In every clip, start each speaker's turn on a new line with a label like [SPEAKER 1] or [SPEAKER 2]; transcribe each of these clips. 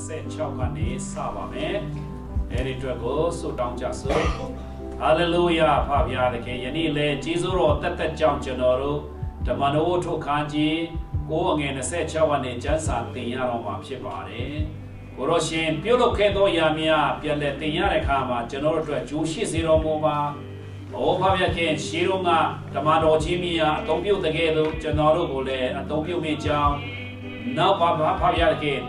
[SPEAKER 1] 26ကနေစပါမယ်အဲ့ဒီအတွက်ကိုဆုတောင်းကြစို့ဟာလေလုယာဖပါရသခင်ယနေ့လေကျေးဇူးတော်တက်ကြောင့်ကျွန်တော်တို့ဓမ္မတော်ထုတ်ခန်းကြီးကိုအငယ်26ကနေကျမ်းစာသင်ရတော့မှာဖြစ်ပါတယ်ကိုရရှင်ပြုလုပ်ခဲ့သောယာများပြန်လက်သင်ရတဲ့အခါမှာကျွန်တော်တို့အတွက်ကျိုးရှိစေတော်မူပါဩဖပါရခင်ရှေးတော်ကဓမ္မတော်ကြီးများအသုံးပြုတဲ့ကဲ့သို့ကျွန်တော်တို့ကိုလည်းအသုံးပြုမိကြောင်းနောက်ဖပါရခင်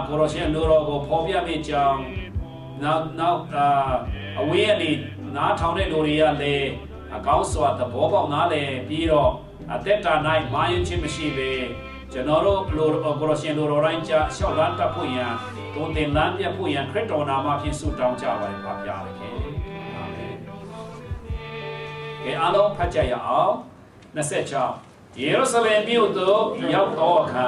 [SPEAKER 1] ကိုရရှင်လူတော်ကိုဖော်ပြမိကြောင်းနောက်အဝေးကနေနားထောင်တဲ့လူတွေကလည်းအကောင်းစွာသဘောပေါက်နားလည်ပြီးတော့အသက်တာ၌မာယွန်းခြင်းမရှိပဲကျွန်တော်တို့ကိုရရှင်လူတော်တိုင်းကြားရှောက်လန်းတတ်ဖို့ရန်တုံတင်လန်းပြတ်ဖို့ရန်ခရစ်တော်နာမဖြင့်ဆုတောင်းကြပါတယ်ဖပါရခင်အာမင်ကဲအားလုံးဖတ်ကြရအောင်26ယေရုရှလင်မြို့သို့ရောက်သောအခါ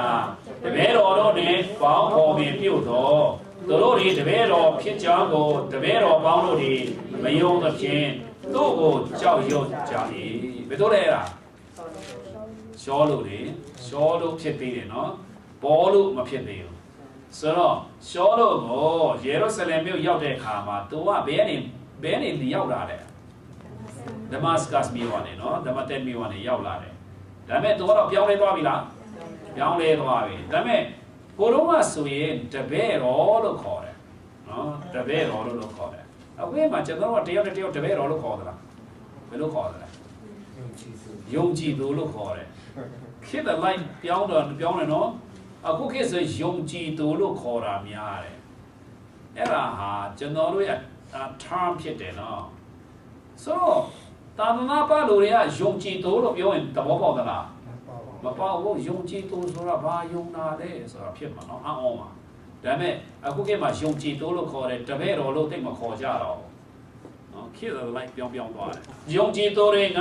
[SPEAKER 1] တပည့်တော်တို့နှင့်ပေါင်းဖော်ပြီးပြုသောသူတို့ဒီတပည့်တော်ဖြစ်ကြောင်းကိုတပည့်တော်ပေါင်းတို့ဒီမယုံသဖြင့်သူ့ကိုကြောက်ရွံ့ကြ၏ဘယ်လိုလဲလားရှောလို့ဖြစ်သေးတယ်နော်ပေါ်လို့မဖြစ်သေးဘူးဆိုတော့ရှောလို့ကိုယေရုရှလင်မြို့ရောက်တဲ့အခါမှာသူကဘယ်နေရောက်လာတယ်ဒမတ်စကတ်မြို့ကနေနော်ဒမတ်တက်မြို့ကနေရောက်လာတယ်ဒါပေမဲ့သူကတော့ပြောင်းလဲသွားပြီလားပြောင်းလဲသွားပြီဒါပေမဲ့ကိုတော့ကဆိုရင်တပည့်တော်လို့ခေါ်တယ်နော်တပည့်တော်လို့ခေါ်တယ်အခုမှကျွန်တော်ကတယောက်နဲ့တယောက်တပည့်တော်လို့ခေါ်သလားဘယ်လိုခေါ်သလဲယုံကြည်သူလို့ခေါ်တယ်ခေတ်လိုက်ပြောင်းတယ်နော်အခုခေတ်ဆိုယုံကြည်သူလို့ခေါ်တာများတယ်အဲ့ဒါဟာကျွန်တော်တို့ရဲ့ term ဖြစ်တယ်နော်ဆိုတော့တာသနာပါလူတွေကယုံကြည်သူလို့ပြောရင်သဘောပေါက်သလားမပေါ့ဘူးယုံကြည်သူဆိုတာဘာယုံနာလဲဆိုတာဖြစ်မှာနော်အောင်းမှာဒါပေမဲ့အခုခေတ်မှာယုံကြည်သူလို့ခေါ်တယ်တပည့်တော်လို့သိမခေါ်ကြတော့နော်ခေတ်လိုက်ပြောင်းသွားတယ်ယုံကြည်သူတွေက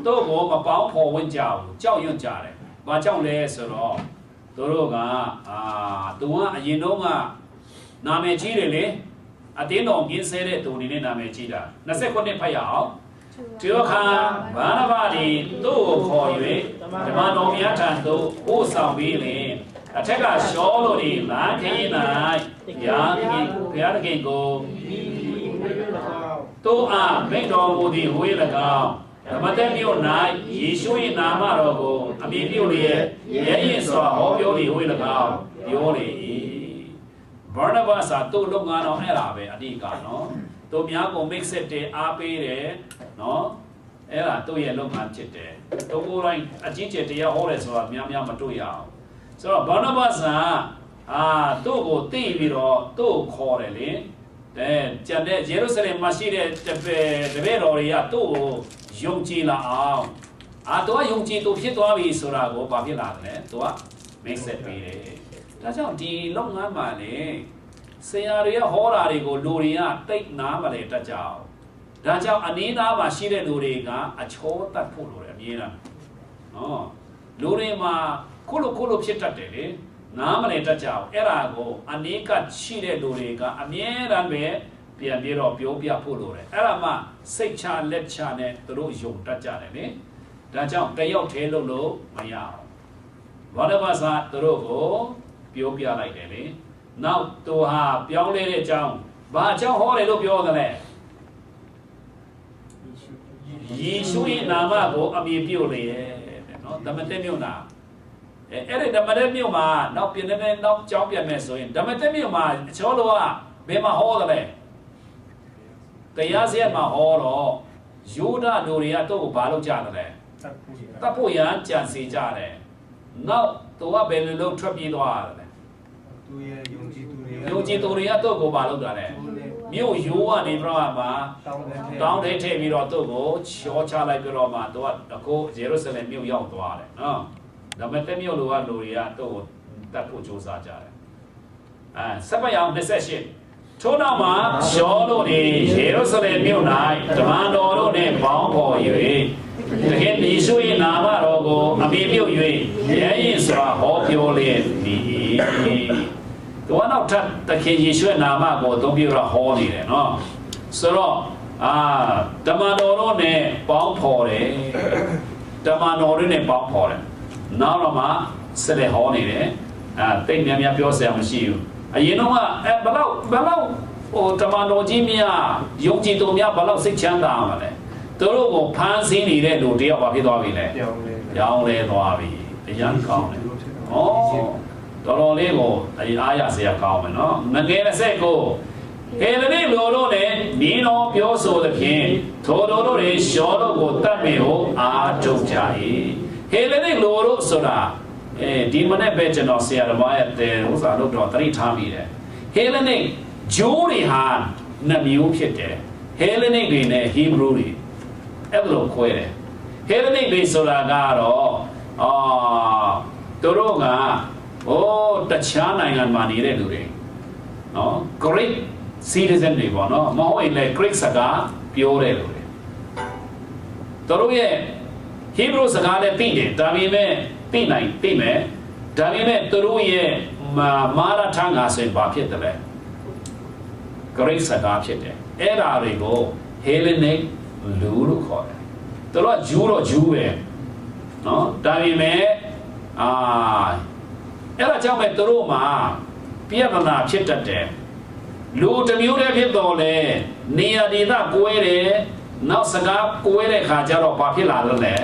[SPEAKER 1] သူ့ကိုမပေါင်းဖော်ဝင်ကြဘူးကြောက်ရွံ့ကြတယ်ဘာကြောင့်လဲဆိုတော့သူတို့ကသူကအရင်တော့ကနာမည်ကြီးတယ်လေအတင်းတော်ကင်းဆဲတဲ့သူနေနဲ့နာမည်ကြီးတာ29ဖတ်ရအောင်ဒီအခါဘာနာဘာဒီသူ့ကိုခေါ်၍ဓမ္မတော်များထံသို့ပို့ဆောင်ပြီးလင်အထက်ကရှောလို့ဒီလမ်းခင်း၌ဘုရားသခင်ကိုသူအားမိန့်တော်မူသည့်ဝေး၎င်းဓမ္မတက်မြို့၌ယေရှု၏နာမတော်ကိုအမည်ပြုလျက်ရဲရင်စွာဟောပြောပြီးဝေး၎င်းပြောလေ၏ဘာနာဘာစာသူ့လုပ်ငန်းတော်အဲ့ဒါပဲအဓိကနော်သူများကို mix တဲ့အားပေးတယ်နော်အဲ့ဒါသူ့ရဲ့လုပ်ငန်းဖြစ်တယ်သူကိုယ်တိုင်အချင်းချင်းတရားဟောတယ်ဆိုတာများမတွေ့ရအောင်ဆိုတော့ဘာနာဘာစာသူ့ကိုသိပြီးတော့သူ့ကိုခေါ်တယ်လေကျန်တဲ့ယေရုရှလင်မှာရှိတဲ့တပည့်တော်တွေကသူ့ကိုယုံကြည်လာအောင်သူကယုံကြည်သူဖြစ်သွားပြီဆိုတာကိုဘာဖြစ်လာတယ်သူက mix ပေးတယ်ဒါကြောင့်ဒီလုပ်ငန်းမှာလေဆရာတွေကဟောတာတွေကိုလူတွေကတိတ်နားမလဲတတ်ကြအောင်ဒါကြောင့်အနည်းသားမှာရှိတဲ့လူတွေကအချောတတ်ဖို့လိုတယ်အမြဲတမ်းနော်လူတွေမှာခုလိုဖြစ်တတ်တယ်လေနားမလဲတတ်ကြအောင်အဲ့ဒါကိုအနည်းကရှိတဲ့လူတွေကအမြဲတမ်းပဲပြန်ပြီးတော့ပြောပြဖို့လိုတယ်အဲ့ဒါမှစိတ်ချလက်ချနဲ့သူတို့ယုံတတ်ကြတယ်လေဒါကြောင့်တယောက်တည်းလို့မရအောင်ဘာလို့ပါစားသူတို့ကိုပြောပြလိုက်တယ်လေနောက်သူဟာပြောင်းလဲတဲ့အကြောင်းဘာအကြောင်းဟောတယ်လို့ပြောတယ်လဲယေရှုရဲ့နာမကိုအမည်ပြုလေတဲ့နော်ဓမ္မတက်မြို့နာအဲ့ဒီဓမ္မတက်မြို့မှာနောက်ပြန်နေနောက်ကြောင်းပြန်မယ်ဆိုရင်ဓမ္မတက်မြို့မှာအချောတော်ကဘယ်မှာဟောတယ်လဲတရားစရမှာဟောတော့ယူဒလူတွေကသူ့ကိုဘာလုပ်ကြတယ်လဲတပ်ဖို့ရန်ကြံစီကြတယ်နောက်သူကဘယ်လိုလုပ်ထွက်ပြေးသွားတယ်လဲသူရဲ့ယုံကြည်သူတွေကသူ့ကိုဘာလုပ်တာလဲမြို့ရိုးကနေပြတော့မှတောင်းထဲထည့်ပြီးတော့သူ့ကိုချောချလိုက်ပြီးတော့မှသူကအခုယေရုရှလင်မြို့ရောက်သွားတယ်နော်ဒါပေမဲ့မြို့လူတွေကသူ့ကိုတတ်ဖို့ကြိုးစားကြတယ်ဆက်ပတ်ရအောင်28ထို့နောက်မှာရှောလို့ဒီယေရုရှလင်မြို့၌ဓမ္မတော်တို့နှင့်ပေါင်းဖော်၍တကယ်ယေရှု၏နာမတော်ကိုအမည်ပြု၍ရဲရင်စွာဟောပြောလျက်သည်သူကနောက်ထပ်တခင်ယေရှုရဲ့နာမကိုသုံးပြီးတော့ဟောနေတယ်နော်ဆိုတော့ဓမ္မတော်တို့နဲ့ပေါင်းဖော်တယ်ဓမ္မတော်တို့နဲ့ပေါင်းဖော်တယ်နောက်တော့မှဆက်လက်ဟောနေတယ်တိတ်များများပြောစရာမရှိဘူး အရင်တော့ဘလောက်ဟိုတမန်တော်ကြီးများယုံကြည်သူများဘလောက်စိတ်ချမ်းသာမှာလဲသူတို့ကိုဖမ်းဆီးနေတဲ့လူတယောက်ပါဖြစ်သွားပြီလေရောင်းလဲသွားပြီအရန်ကောင်းတယ်ဩတော်လေးကိုအားရစရာကောင်းမယ်နော်ငငယ်20ကိုဟေလနိလူတို့နဲ့နီးတော်ပြောဆိုသဖြင့်ထိုတို့တွေရှောတို့ကိုတတ်မေကိုအားထုတ်ကြ၏ဟေလနိလူတို့ဆိုတာဒီမနေ့ပဲကျွန်တော်ဆရာတော်ရဲ့တဲ့ဥစ္စာလို့တော့တတိထားမိတယ်ဟေလနိဂျိုးတွေဟာနှစ်မျိုးဖြစ်တယ်ဟေလနိတွေနဲ့ဟီဘရူတွေအဲ့လိုခွဲတယ်ဟေလနိတွေဆိုတာကတော့သူတို့ကတခြားနိုင်ငံမှာနေတဲ့လူတွေနော် Greek citizen တွေပေါ့နော်မဟုတ်ရင်လည်း Greek စကားပြောတဲ့လူတွေသူတို့ရဲ့ Hebrew စကားလည်းသိတယ်ဒါပေမဲ့သိမယ်ဒါပေမဲ့သူတို့ရဲ့မာရထငါဆိုရင်ဘာဖြစ်တယ်လဲ Greek စကားဖြစ်တယ်အဲ့ဒါတွေကို Hellenic လူလို့ခေါ်တယ်သူတို့ကဂျူးတော့ဂျူးပဲနော်ဒါပေမဲ့အဲ့ဒါကြောင့်ပဲသူတို့မှာပြဿနာဖြစ်တတ်တယ်လူတစ်မျိုးတည်းဖြစ်တော့လေနေရာဒေသကွဲတယ်နောက်စကားကွဲတဲ့ခါကျတော့ဘာဖြစ်လာလဲ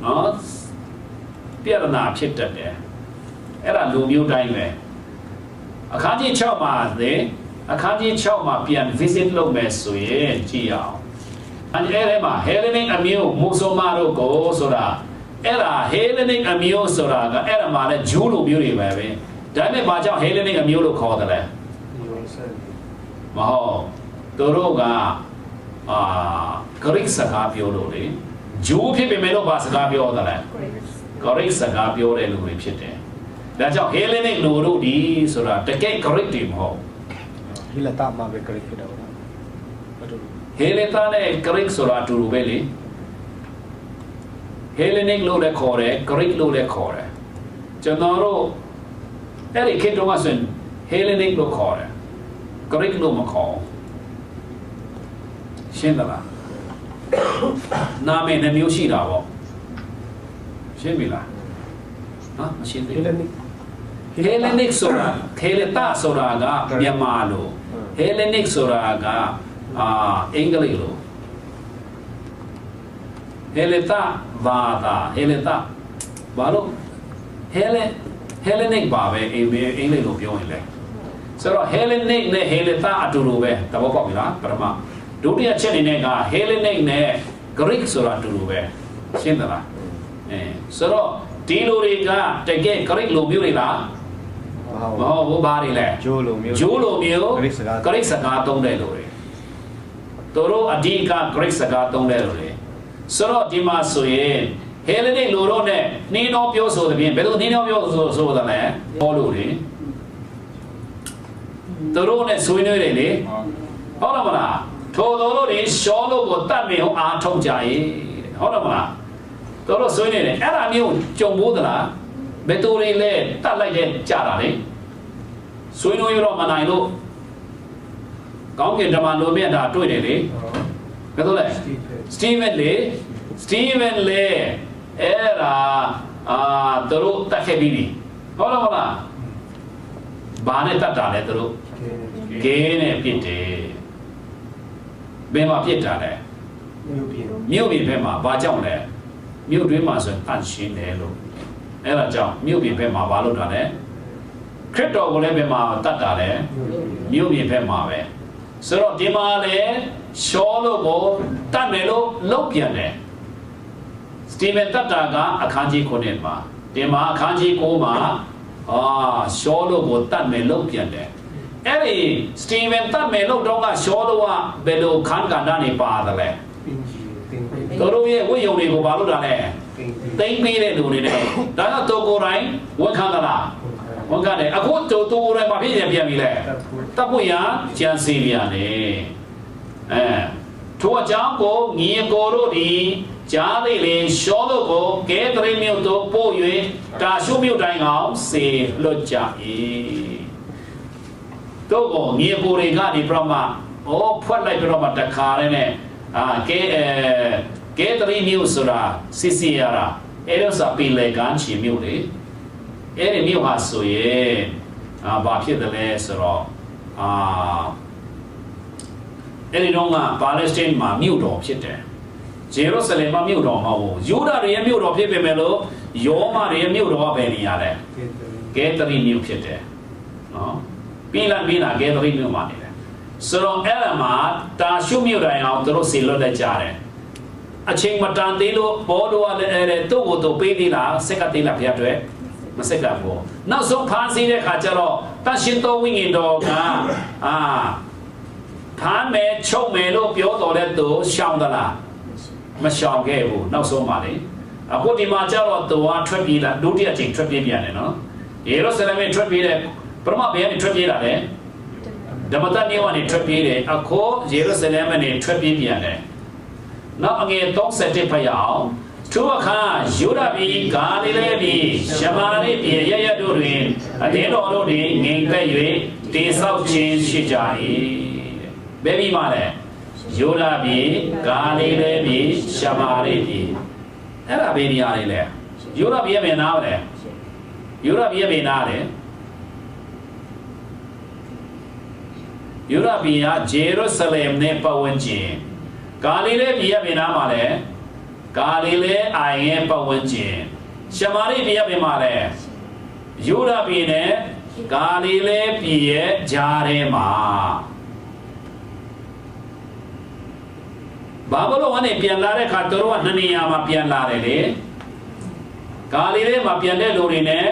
[SPEAKER 1] နော်ပြဿနာဖြစ်တတ်တယ်အဲ့ဒါလူမျိုးတိုင်းပဲအခန်းကြီး6မှာအခန်းကြီး6မှာပြန် visit လုပ်မယ်ဆိုရင်ကြည့်အောင်အဲ့ဒီမှာ Hellenic အမျိုးမူဆလမတို့ကိုဆိုတာအဲ့ဒါ Hellenic အမျိုးဆိုတာကအဲ့ဒါမှလည်းဂျူးလူမျိုးတွေပဲဒါပေမဲ့ဘာကြောင့် Hellenic အမျိုးလို့ခေါ်တယ်လဲမဟုတ်သူတို့ကGreek စကားပြောလို့လေဂျူးဖြစ်ပေမဲ့လို့ဘာစကားပြောတယ်လဲ Greek စကားပြောတဲ့လူတွေဖြစ်တယ်ဒါကြောင့် Hellenic လူတို့ဒီဆိုတာတကယ် Greek တွေမဟုတ်
[SPEAKER 2] ဟီလတာမှာပဲ Greek ဖြစ်တော့
[SPEAKER 1] ဟေလတာနဲ့ Greek ဆိုတာအတူတူပဲလေ Hellenic လို့လည်းခေါ်တယ် Greek လို့လည်းခေါ်တယ်ကျွန်တော်တို့အဲ့ဒီခေတ်တုန်းကဆိုရင် Hellenic လို့ခေါ်တယ် Greek လို့မခေါ်ရှင်းသလားနာမည်နှမျိုးရှိတာပေါ့ရှင်းပြီလားနော်မရှင်းသေးဘူး Hellenic ဆိုတာHeletaဆိုတာကမြန်မာလို့ Hellenic ဆိုတာကအင်္ဂလိပ်လို့ Heleta ဘာသာ Heleta ဘာလို့ Hellenic ပါပဲအင်္ဂလိပ်လို့ပြောရင်လေဆိုတော့ Hellenic နဲ့ Heleta အတူတူပဲသဘောပေါက်ပြီလားပထမဒုတိယချက်အနေနဲ့က Hellenic နဲ့ Greek ဆိုတာအတူတူပဲရှင်းသလားဆိုတော့ဒီလိုတွေကတကယ် Greek လိုမျိုးတွေလားမဟုတ်ဘူးဘာတွေလဲ
[SPEAKER 2] ဂျိုးလိုမျိုး
[SPEAKER 1] Greek စကားသုံးတဲ့လူတွေသူတို့အဓိက Greek စကားသုံးတဲ့လူတွေဆိုတော့ဒီမှာဆိုရင် Hellenic လူတို့နဲ့နှင်းတော်ပြောဆိုတဲ့ပြင်ဘယ်လိုနှင်းတော်ပြောဆိုတာလဲဟောလို့လေသူတို့နဲ့ဆွေးနွေးတယ်လေဟုတ်လားမလားထိုတို့တွေရှောလို့ကိုတတ်မြင်အောင်အားထုတ်ကြရဲ့ဟုတ်လားမလားသူတို့ဆွေးနွေးတယ်အဲ့ဒါမျိုးကြုံဘူးသလားဘယ်သူတွေလဲတတ်လိုက်တဲ့ကြတာလေဆွေးနွေးရတော့မနိုင်လို့ကောင်းကင်ဓမ္မလိုမြတ်တာတွေ့တယ်လေဘယ်လိုလဲစတီဗန်လေအဲ့ဒါသူတို့တတ်ခဲ့ပြီးဟုတ်လားမလားဘာနဲ့တတ်တာလဲသူတို့ဂဲနဲ့ပြစ်တယ်ဘယ်မှာပြစ်တာလဲမြို့ပြင်ဘက်မှာဘာကြောင့်လဲမြို့တွင်းမှာဆိုရင်တန့်ရှင်းတယ်လို့အဲ့ဒါကြောင့်မြို့ပြင်ဘက်မှာဘာလုပ်တာလဲခရစ်တော်ကိုလည်းဘယ်မှာတတ်တာလဲမြို့ပြင်ဘက်မှာပဲဆိုတော့ဒီမှာလေရှောလို့ကိုတတ်မယ်လို့လုပ်ပြန်တယ်စတီဗန်တတ်တာကအခန်းကြီး9မှာဒီမှာအခန်းကြီး9မှာရှောလို့ကိုတတ်မယ်လုပ်ပြန်တယ်အဲ့ဒီစတီဗန်တတ်မယ်လို့တော့ကရှောလို့ကဘယ်လိုခန်းကဏ္ဍနေပါတယ်လဲသူတို့ရဲ့ဝိယုံတွေကိုဘာလုပ်တာလဲသိမ့်ပေးတဲ့လူတွေနဲ့ဒါကတိုကိုတိုင်းဝန်ခံလားဝန်ခံတယ်အခုတိုကိုတိုင်းမှာဖြစ်ပြန်ပြီလေတပ်ဖို့ရကျန်စီပြန်တယ်ထိုအကြောင်းကိုညီကိုတို့ဒီကြားသိလေရှောလို့ကိုကဲတရိမြို့တို့ပို့၍တာရှုမြို့တိုင်းအောင်စေလွတ်ကြ၏တို့ကိုညီကိုတွေကနေပြမဖွက်လိုက်ပြတော့မှတခါလေးနဲ့ကဲတရိမြို့ဆိုတာစစ်စီရတာအဲ့ဒါဆိုပင်လေကန်းချီမြို့လေအဲ့ဒီမြို့ဟာဆိုရင် ဘာဖြစ်တယ်လဲဆိုတော့အဲ့ဒီတော့ကပါလက်စတိုင်းမှာမြို့တော်ဖြစ်တယ်ဂျေရုဆလင်မှာမြို့တော်မဟုတ်ဘူးယူဒာတွေရဲ့မြို့တော်ဖြစ်ပေမဲ့လို့ယောမတွေရဲ့မြို့တော်ကဘယ်နေရာလဲကဲသရီမြို့ဖြစ်တယ်နော်ပြီးလာကဲသရီမြို့မှာနေတယ်ဆိုတော့အဲ့ဒါမှာတာရှုမြို့တိုင်းအောင်သူတို့စီလွတ်လက်ကြတယ်အချိန်မတန်သေးလို့ဘောတော်ကလည်းသူ့ကိုသူပေးသေးလားစက်ကသေးလားဖျက်တွေမစက်ကဘူးနောက်ဆုံးဖန်စီတဲ့ခါကျတော့တရှင်တော်ဝိညာဉ်တော်ကဖမ်းမယ်ချုပ်မယ်လို့ပြောတော်တဲ့သူရှောင်သလားမရှောင်ခဲ့ဘူးနောက်ဆုံးပါလေအခုဒီမှာကျတော့သူကထွက်ပြေးလာဒုတိယအချိန်ထွက်ပြေးပြန်တယ်နော်ယေရုရှလင်ထွက်ပြေးတယ်ပရမဘယ်ကနေထွက်ပြေးလာလဲဓမ္မတန်မြို့ကနေထွက်ပြေးတယ်အခုယေရုရှလင်ကနေထွက်ပြေးပြန်တယ်နောက်အငယ်37ဖတ်ရအောင်သူအခါယူဒပြည်ဂါလိလဲပြည်ရှမာရိပြည်ရရတို့တွင်အတင်းတော်တို့သည်ငြိမ်သက်၍တေဆောက်ခြင်းရှိကြ၏ဘယ်ပြီးမှလဲယူဒပြည်ဂါလိလဲပြည်ရှမာရိပြည်အဲ့ဒါဘယ်နေရာလေးလဲယူဒပြည်ရဲ့ဘယ်နားလဲယူဒပြည်ရဲ့ဘယ်နားလဲယူဒပြည်ကဂျေရုဆလင်နဲ့ပတ်ဝန်းကျင်ဂါလိလဲပြည်ရဲ့ဘယ်နားမှာလဲဂါလိလဲအိုင်ရဲ့ပတ်ဝန်းကျင်ရှမာရိပြည်ရဲ့ဘယ်မှာလဲယူဒပြည်နဲ့ဂါလိလဲပြည်ရဲ့ကြားထဲမှာဘာဘလို့ကနေပြန်လာတဲ့ခါသူတို့ကနှစ်နေရာမှာပြန်လာတယ်လေဂါလိလဲမှာပြန်တဲ့လူတွေနဲ့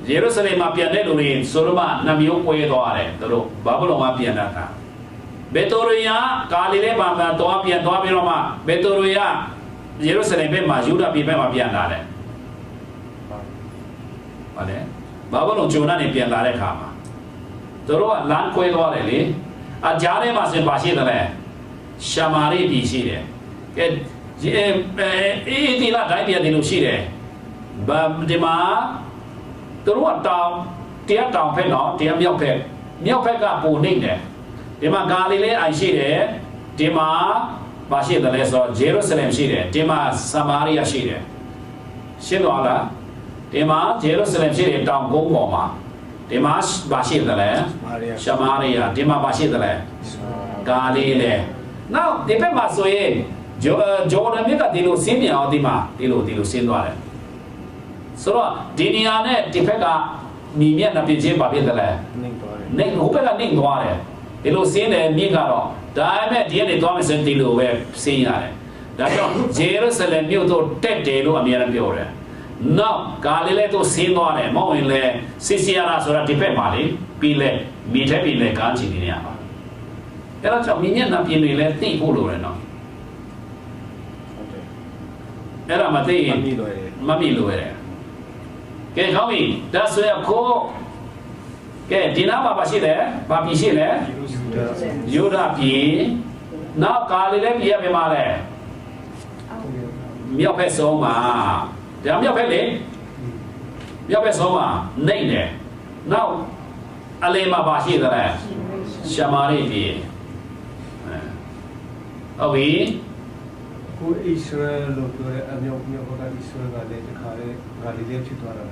[SPEAKER 1] ယေရုရှလင်မှာပြန်တဲ့လူတွေဆိုတော့နှမျိုးကွဲသွားတယ်သူတို့ဘာဘလို့ကပြန်လာတာဘေတိုရီယာဂါလိလဲမှာတော့ပြန်သွားပြီးတော့မှဘေတိုရီယာယေရုရှလင်ဘက်မှာယူဒပြည်ဘက်မှာပြန်လာတယ်ဗါလေဘာဘလို့ဂျိုနာနေပြန်လာတဲ့ခါမှာသူတို့ကလမ်းကွဲသွားတယ်လေအကြားထဲမှာစင်ပါရှိတယ်လေရှမာရိပြည်ရှိတယ်ကဲဒီလာတိုင်းပြည်တယ်လို့ရှိတယ်ဘာဒီမှာသူတို့ကတောင်တရားတောင်ဖက်တော့တရားမြောက်ဖက်ကပုံနေတယ်ဒီမှာဂါလိလဲအိုင်ရှိတယ်ဒီမှာဘာရှိတယ်လဲဆိုတော့ဂျေရုဆလင်ရှိတယ်ဒီမှာဆမာရိယရှိတယ်ရှင်းတော့လားဒီမှာဂျေရုဆလင်ရှိတယ်တောင်ကုန်းပေါ်မှာဒီမှာဘာရှိတယ်လဲရှမာရိယဒီမှာဘာရှိတယ်လဲဂါလိလဲနောက်ဒီဘက်မှာဆိုရင်ဂျော်ဒန်မြစ်ကဒီလိုဆင်းပြန်အောင်ဒီမှာဒီလိုဆင်းသွားတယ်ဆိုတော့ဒီနေရာနဲ့ဒီဘက်ကညီမြတ်နှစ်ပြည့်ချင်းပါဖြစ်တယ်လဲနှိမ့်သွားတယ်နှိမ့်ဟိုဘက်ကနှိမ့်သွားတယ်ဒီလိုဆင်းတယ်မြင့်ကတော့ဒါပေမဲ့ဒီကနေသွားမယ်ဆိုရင်ဒီလိုပဲဆင်းရတယ်ဒါကြောင့်ဂျေရုဆလင်မြို့တို့တက်တယ်လို့အများအားပြောတယ်နောက်ဂါလိလဲတို့ဆင်းသွားတယ်မဟုတ်ရင်လဲစီစီယာရာဆိုတာဒီဘက်မှာလေပြီးလဲမိထက်ပြီးလဲကားချီနေရပါအဲ့တော့ကြောင့်မြင့်မြတ်နှစ်ပြည့်တွေလဲသိဖို့လိုတယ်နော်အဲ့ဒါမသိရင်မမိလို့ရတယ်ကဲကောင်းပြီဒါဆိုရင်ကိုကဲဒီနားမှာပါရှိတယ်ဘာပြည်ရှိလဲယူဒပြည်နောက်ဂါလိလဲပြည်ရပြန်ပါလဲမြောက်ဘက်ဆုံးမှာဒါမြောက်ဘက်လေမြောက်ဘက်ဆုံးမှာနေတယ်နောက်အလေမှာပါရှိတယ်လဲရှမာရိပြည်ဟုတ်ပြီ
[SPEAKER 2] ကိုဣသရေလလို့ပြောတဲ့အမြောက်ဘက်ကဣသရေလကလည်းတခါလေဂါလိလဲဖြစ်သွားတာ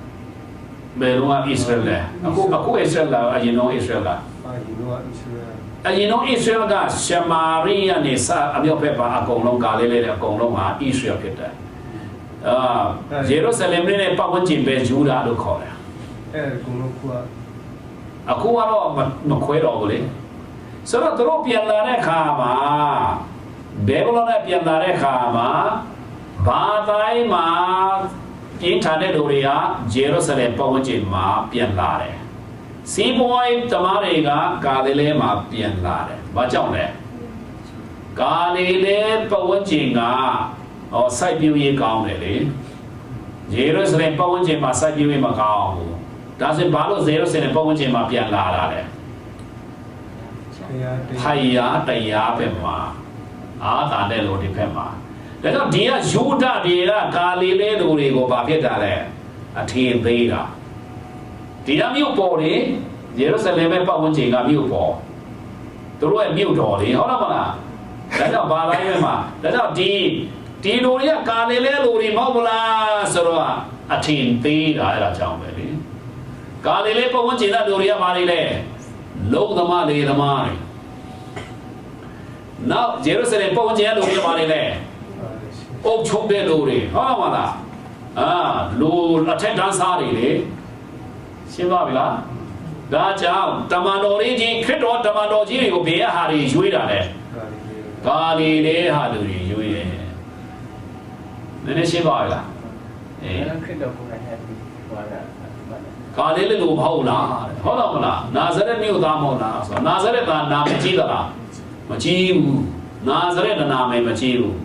[SPEAKER 1] ဘယ်တော့ဣသရေလအခုဣသရေလအရင်တော့ဣသရေလအရင်တော့ဣသရေလကရှမာရိယနဲ့စာအမြောက်ဘက်ပါအကုန်လုံးဂါလိလဲတဲ့အကုန်လုံးဟာဣသရေလဖြစ်တယ်ယေရုရှလင်နဲ့ပတ်ဝန်းကျင်ပဲယူဒာလို့ခေါ်တယ်
[SPEAKER 2] အကုန်လုံး
[SPEAKER 1] အခုကတော့မခွဲတော့ဘူးလေဆိုတော့သူတို့ပြန်လာတဲ့ခါမှာဘေဘလုံးနဲ့ပြန်လာတဲ့ခါမှာဘာတိုင်းမှာပြင်းထန်တဲ့လူတွေကဂျေရုဆလင်ပတ်ဝန်းကျင်မှာပြန်လာတယ်စီးပွားရေးသမားတွေကဂါလိလဲမှာပြန်လာတယ်ဘာကြောင့်လဲဂါလိလဲပတ်ဝန်းကျင်ကစိုက်ပျိုးရေးကောင်းတယ်လေဂျေရုဆလင်ပတ်ဝန်းကျင်မှာစိုက်ပျိုးရေးမကောင်းဘူးဒါဆိုဘာလို့ဂျေရုဆလင်ပတ်ဝန်းကျင်မှာပြန်လာတာလဲတရားဘက်မှာအာသာတဲ့လူဒီဘက်မှာဒါကြောင့်ဒီကယူဒတွေကဂါလိလဲလူတွေကိုဘာဖြစ်တာလဲအထင်သေးတာဒီကမြို့ပေါ်လေယေရုရှလင်ပဲပတ်ဝန်းကျင်ကမြို့ပေါ်သူတို့ရဲ့မြို့တော်လေဟုတ်လားမလားဒါကြောင့်ဘာလိုက်ပဲမှာဒါကြောင့်ဒီလူတွေကဂါလိလဲလူတွေမဟုတ်ဘူးလားဆိုတော့အထင်သေးတာအဲ့ဒါကြောင့်ပဲလေဂ ကာလီလေးပုံဝင်ကျင်တဲ့လူတွေကဘာတွေလဲလုံသမားလေသမားတွေနောက်ဂျေရုဆလင်ပုံဝင်ကျင်တဲ့လူတွေကဘာတွေလဲအုပ်ချုပ်တဲ့လူတွေဟုတ်မှာလားလူအထက်တန်းစားတွေလေရှင်းပါပြီလားဒါကြောင့်တမန်တော်ကြီးခရစ်တော်တမန်တော်ကြီးတွေကိုဘေးဟာတွေရွေးတာလေကာလီလေးဟာလူတွေရွေးတယ်နည်းနည်းရှင်းပါပြီလား
[SPEAKER 3] ခရစ်တော်ကိုယ်တိုင်ဟဲ့ဟောတာ
[SPEAKER 1] ကာလေးလေးလိုမဟုတ်လားဟုတ်တော့မလားနာဇရက်မြို့သားမဟုတ်လားဆိုနာဇရက်သားနာမကြီးသလားမကြီးဘူးနာဇရက်နာမည်မကြီးဘူး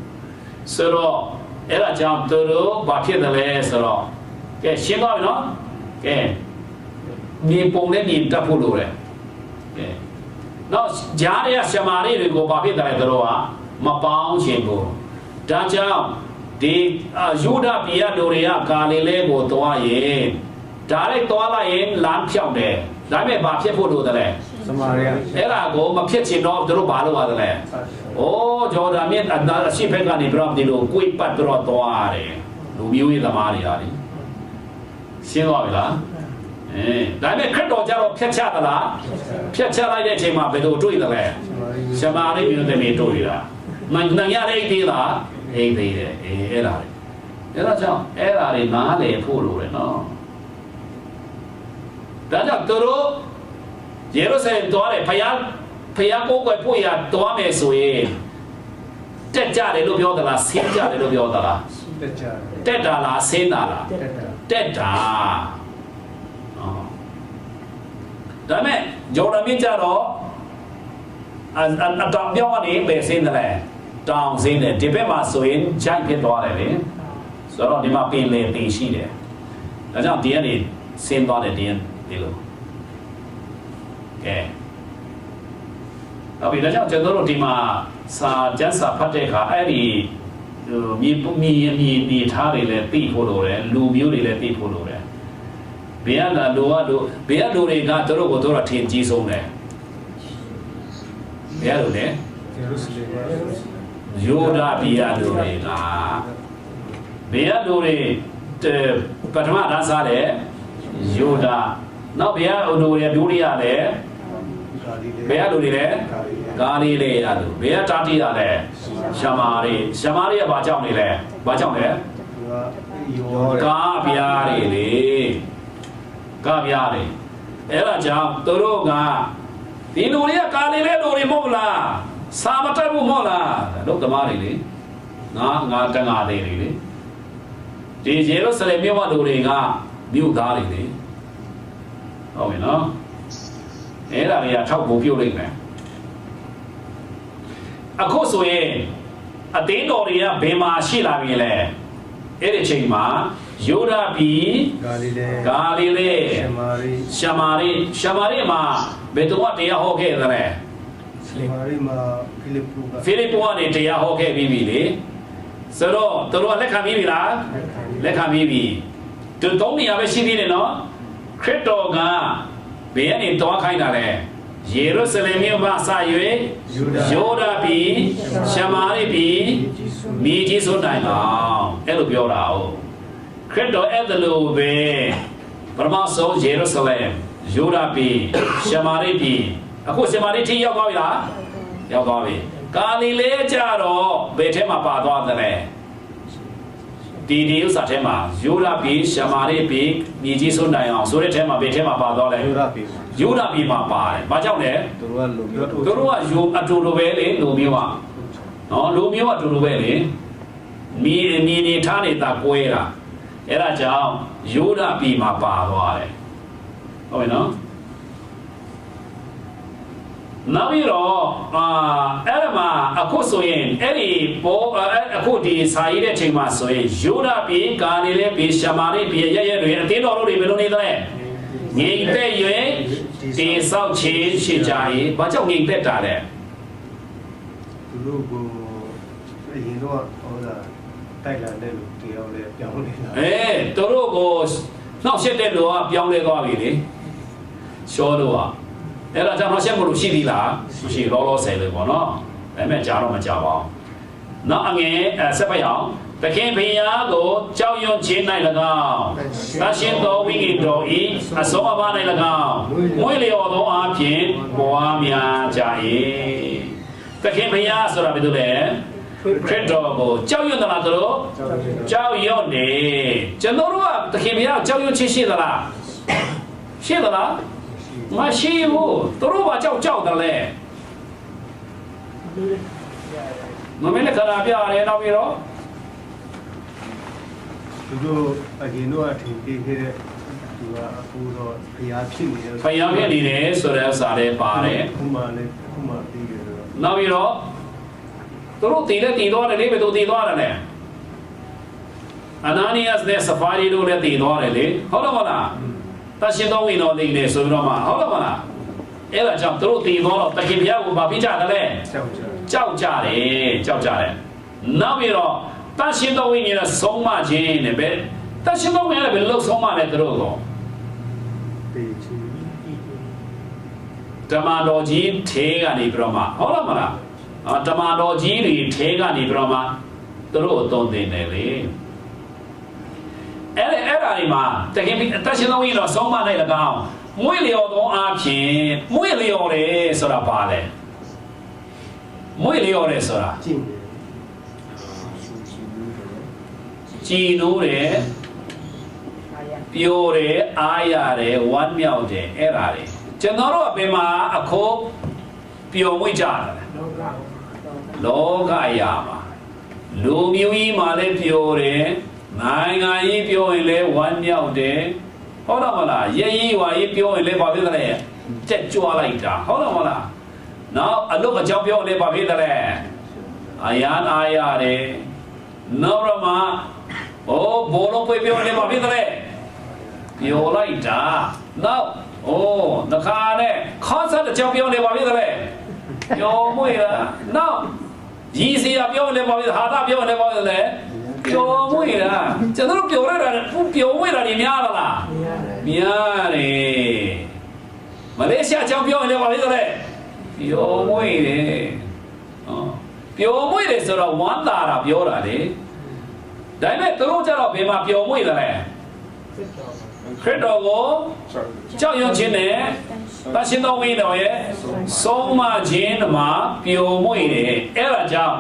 [SPEAKER 1] ဆိုတော့အဲ့ဒါကြောင့်သူတို့ဘာဖြစ်တယ်လဲဆိုတော့ကဲရှင်းသွားပြီနော်ကဲမြေပုံနဲ့မြေတက်ဖို့လိုတယ်ကဲနောက်ဂျားရဲ့ရှမာရီတွေကိုဘာဖြစ်တယ်လဲသူတို့ကမပေါင်းချင်ဘူးဒါကြောင့်ဒီယူဒပြည်ရလူတွေကကာလေးလေးကိုတွားရင်ဒါလိုက်သွားလိုက်ရင်လမ်းဖြောက်တယ်ဒါပေမဲ့ဘာဖြစ်ဖို့လိုတယ်လဲ
[SPEAKER 2] စမာရိယ
[SPEAKER 1] အဲ့ဒါကိုမဖြစ်ချင်တော့သူတို့ဘာလုပ်ရတယ်လဲအိုးဂျော်ဒန်မြစ်အရှိဘက်ကနေပြတော့ဒီလိုကိုယ်ပတ်ပြတော့သွားတယ်လူမျိုးရေးသမားတွေဟာလေရှင်းသွားပြီလားဒါပေမဲ့ခရစ်တော်ကြတော့ဖြတ်ချသလားဖြတ်ချလိုက်တဲ့အချိန်မှာဘယ်လိုတွေ့တယ်လဲရှမာရိမျိုးတွေတွေ့တာနိုင်ရတဲ့အိတ်သေးလားအိတ်သေးတယ်အဲ့ဒါကြောင့်အဲ့ဒါတွေနားလေဖို့လိုတယ်နော်ဒါကြောင့်သူတို့ယေရုရှလင်သွားတယ်ဖယားကိုယ်ကိုပို့ရသွားမယ်ဆိုရင်တက်ကြတယ်လို့ပြောသလားဆင်းကြတယ်လို့ပြောသလားတက်တာလားဆင်းတာလားတက်တာဒါမဲ့ဂျော်ဒန်မြစ်ကြတော့အတောင်ပြောင်းကနေပဲဆင်းတယ်လေတောင်ဆင်းတယ်ဒီဘက်မှာဆိုရင်ဂျိုက်ဖြစ်သွားတယ်လေဆိုတော့ဒီမှာပင်လေပင်ရှိတယ်ဒါကြောင့်ဒီကနေဆင်းသွားတယ်ဒီလိုကဲနောက်ပြီးတော့ကျွန်တော်တို့ဒီမှာစာကျမ်းစာဖတ်တဲ့အခါအဲ့ဒီမြေထားတွေလည်းသိဖို့လိုတယ်လူမျိုးတွေလည်းသိဖို့လိုတယ်ဘေးကလူတွေကသူတို့ကိုတို့ထင်ကြီးဆုံးတယ်ဘေးကလူလေယူဒာပြည်ကလူတွေကဘေးကလူတွေပထမတန်းစားတယ်ယူဒာနောက်ဘေးကလူတွေဒုတိယလည်းဘေးကလူတွေလည်းဂါလိလေရလူဘေးကတာတိရလည်းရှမာရိကဘာကြောင့်နေလဲဘာကြောင့်လဲကာပြားတွေလေကာပြားတွေအဲ့ဒါကြောင့်သူတို့ကဒီလူတွေကကာလိလေလူတွေမဟုတ်လားစာမတက်ဘူးမဟုတ်လားလို့သမားတွေလေငါတန်ငါတွေလေဒီယေရုရှလင်မြို့မှာလူတွေကမြို့သားတွေလေဟုတ်ပြီနော်အဲ့ဒါတွေကထောက်ဖို့ပြုတ်လိုက်မယ်အခုဆိုရင်အသင်းတော်တွေကဘယ်မှာရှိလာပြီလဲအဲ့ဒီချိန်မှာယူဒာပြည်ဂါလိလေရှမာရိမှာဘယ်တော့တရားဟောခဲ့သလဲ
[SPEAKER 2] ရှမာရိမှာ
[SPEAKER 1] ဖိလိပ္ပုကနေတရားဟောခဲ့ပြီးပြီလေဆိုတော့သူတို့လက်ခံပြီးပြီလားလက်ခံပြီးပြီသူသုံးနေရာပဲရှိသေးတယ်နော်ခရစ်တော်ကဘယ်ကနေတွားခိုင်းတာလဲယေရုရှလင်မြို့မှာစ၍ယူဒာပြည်ရှမာရိပြည်မြေကြီးစွန်းတိုင်အောင်အဲ့လိုပြောတာဟုတ်ခရစ်တော်အဲ့လိုပဲပထမဆုံးယေရုရှလင်ယူဒာပြည်ရှမာရိပြည်အခုရှမာရိထိရောက်သွားပြီလားရောက်သွားပြီကာလိလေကြတော့ဘယ်ထဲမှာပါသွားသလဲဒီဥစ္စာထဲမှာယူဒာပြည်ရှမာရိပြည်မြေကြီးစွန်းတိုင်အောင်ဆိုတဲ့ထဲမှာဘယ်ထဲမှာပါသွားလဲယူဒာပြည်မှာပါတယ်ဘာကြောင့်လဲ
[SPEAKER 2] သူတို့က
[SPEAKER 1] ယူအတူတူပဲလေလူမျိုးကနော်လူမျိုးကအတူတူပဲလေမြေနေထားနေတာကွဲတာအဲ့ဒါကြောင့်ယူဒာပြည်မှာပါသွားတယ်ဟုတ်ပြီနော်နောက်ပြီးတော့အဲ့ဒါမှာအခုဆိုရင်အဲ့ဒီအခုဒီစာရေးတဲ့ချိန်မှာဆိုရင်ယူဒာပြည်ကာလိလေပြည်ရှမာရိပြည်ရဲ့တွေအတင်းတော်တို့တွေဘယ်လိုနေသလဲငြိမ်သက်၍တေဆောက်ခြင်းရှိကြ၏ဘာကြောင့်ငြိမ်သက်တာလဲ
[SPEAKER 2] သူတို့ကိုအရင်တော့ဟောတာတိုက်လာတဲ့လူတယောက်လည်းပြောင်းနေတာ
[SPEAKER 1] သူတို့ကိုနှောက်ရှက်တဲ့လူကပြောင်းလဲသွားပြီလေရှောလို့အဲ့ဒါကြောင့်နှောက်ရှက်မှုလို့ရှိသေးလားမရှိလောဆယ်လေပေါ့နော်ဒါပေမဲ့ကြားတော့မကြပါဘူးနောက်အငယ်ဆက်ဖတ်ရအောင် တခင်ဖျားကိုကြောက်ရွံ့ခြင်း၌၎င်းတရှင်သောဝိငိတော်ဤအစောအပါ၌၎င်းမွေလျော်သောအဖြစ်ပွားများကြ၏တခင်ဖျားဆိုတာဘယ်လိုလဲခရစ်တော်ကိုကြောက်ရွံ့သလားတို့ကြောက်ရွံ့နေကျွန်တော်တို့ကတခင်ဖျားကြောက်ရွံ့ခြင်းရှိသလားရှိသလားမရှိဘူးတို့ဘာကြောက်တယ်လဲမမင်းလည်းခဏပြရတယ်နောက်ပြီးတော့
[SPEAKER 2] သူတို့အရင်တော့အထင်သေးခဲ့တဲ့သူကအခုတော့ဖျားဖြစ်နေတယ်
[SPEAKER 1] ဖျားဖြစ်နေတယ်ဆိုတဲ့စာတွေပါတယ်
[SPEAKER 2] ခုမှပြီးတယ်တော့
[SPEAKER 1] နောက်ပြီးတော့တို့တည်လည်းတည်သွားတယ်လေဘယ်လိုတည်သွားတယ်လဲအနာနီယပ်နဲ့ဆဖာရီတို့လည်းတည်သွားတယ်လေဟုတ်တယ်မလားတရှင်တော်ဝင်တော်တည်နေဆိုပြီးတော့မှဟုတ်တယ်မလားအဲ့ဒါကြောင့်တို့တည်သွားတော့တခင်ဘုရားကိုမပြကြတယ်လေကြောက်ကြတယ်နောက်ပြီးတော့တရှင်တော်ဝင်ရဲ့ဆုံးမခြင်းနဲ့ပဲတရှင်တော်ဝင်ရဲ့ဘယ်လိုဆုံးမလဲတို့ကောဓမ္မတော်ကြီးထေကနေပြီးတော့မှဟုတ်လားမလားဓမ္မတော်ကြီးတွေထေကနေပြီးတော့မှတို့အသွင်တင်တယ်လေအဲ့ဒါဒီမှာတခင်တရှင်တော်ဝင်တော့ဆုံးမလိုက်၎င်းမွေလျော်သောအဖြစ်မွေလျော်တယ်ဆိုတာပါလေမွေလျော်တယ်ဆိုတာကြည်နိုးတယ်ပျော်တယ်အားရတယ်ဝမ်းမြောက်တယ်အဲ့ဒါတွေကျွန်တော်တို့အပြင်မှာအခုပျော်မွေ့ကြတယ်လောကရာမှာလူမျိုးကြီးမှာလည်းပျော်တယ်နိုင်ငံကြီးပြောရင်လည်းဝမ်းမြောက်တယ်ဟုတ်တယ်မလားရဲကြီးဝါကြီးပြောရင်လည်းဘာဖြစ်လဲတက်ကြွလိုက်တာဟုတ်တယ်မလားနောက်အလုပ်အကြောင်းပြောရင်လည်းဘာဖြစ်လဲအယံအားရတယ်နောက်တော့မှဘောလုံးပွဲပြောရင်လည်းဘာဖြစ်လဲပြောလိုက်တာနောက်နှခါနဲ့ခေါင်းဆက်အကြောင်းပြောရင်လည်းဘာဖြစ်လဲပြောမွေးလားနောက်ရည်စရာပြောရင်လည်းဘာဖြစ်ဟာတာပြောရင်လည်းဘာဖြစ်လဲပျော်မွေ့တာကျွန်တော်တို့ပျော်ရတာပျော်မွေ့တာများလားများတယ်မလေးရှားကြောင့်ပြောရင်လည်းဘာဖြစ်လဲပျော်မွေ့တယ်ပျော်မွေ့တယ်ဆိုတော့ဝမ်းသာတာပြောတာလေဒါပေမဲ့သူတို့ကျတော့ဘယ်မှာပျော်မွေ့တယ်လဲခရစ်တော်ကိုကြောက်ရွံ့ခြင်းနဲ့တရှင်တော်ဝိညာဉ်တော်ရဲ့ဆုံးမခြင်းမှာပျော်မွေ့တယ်အဲ့ဒါကြောင့်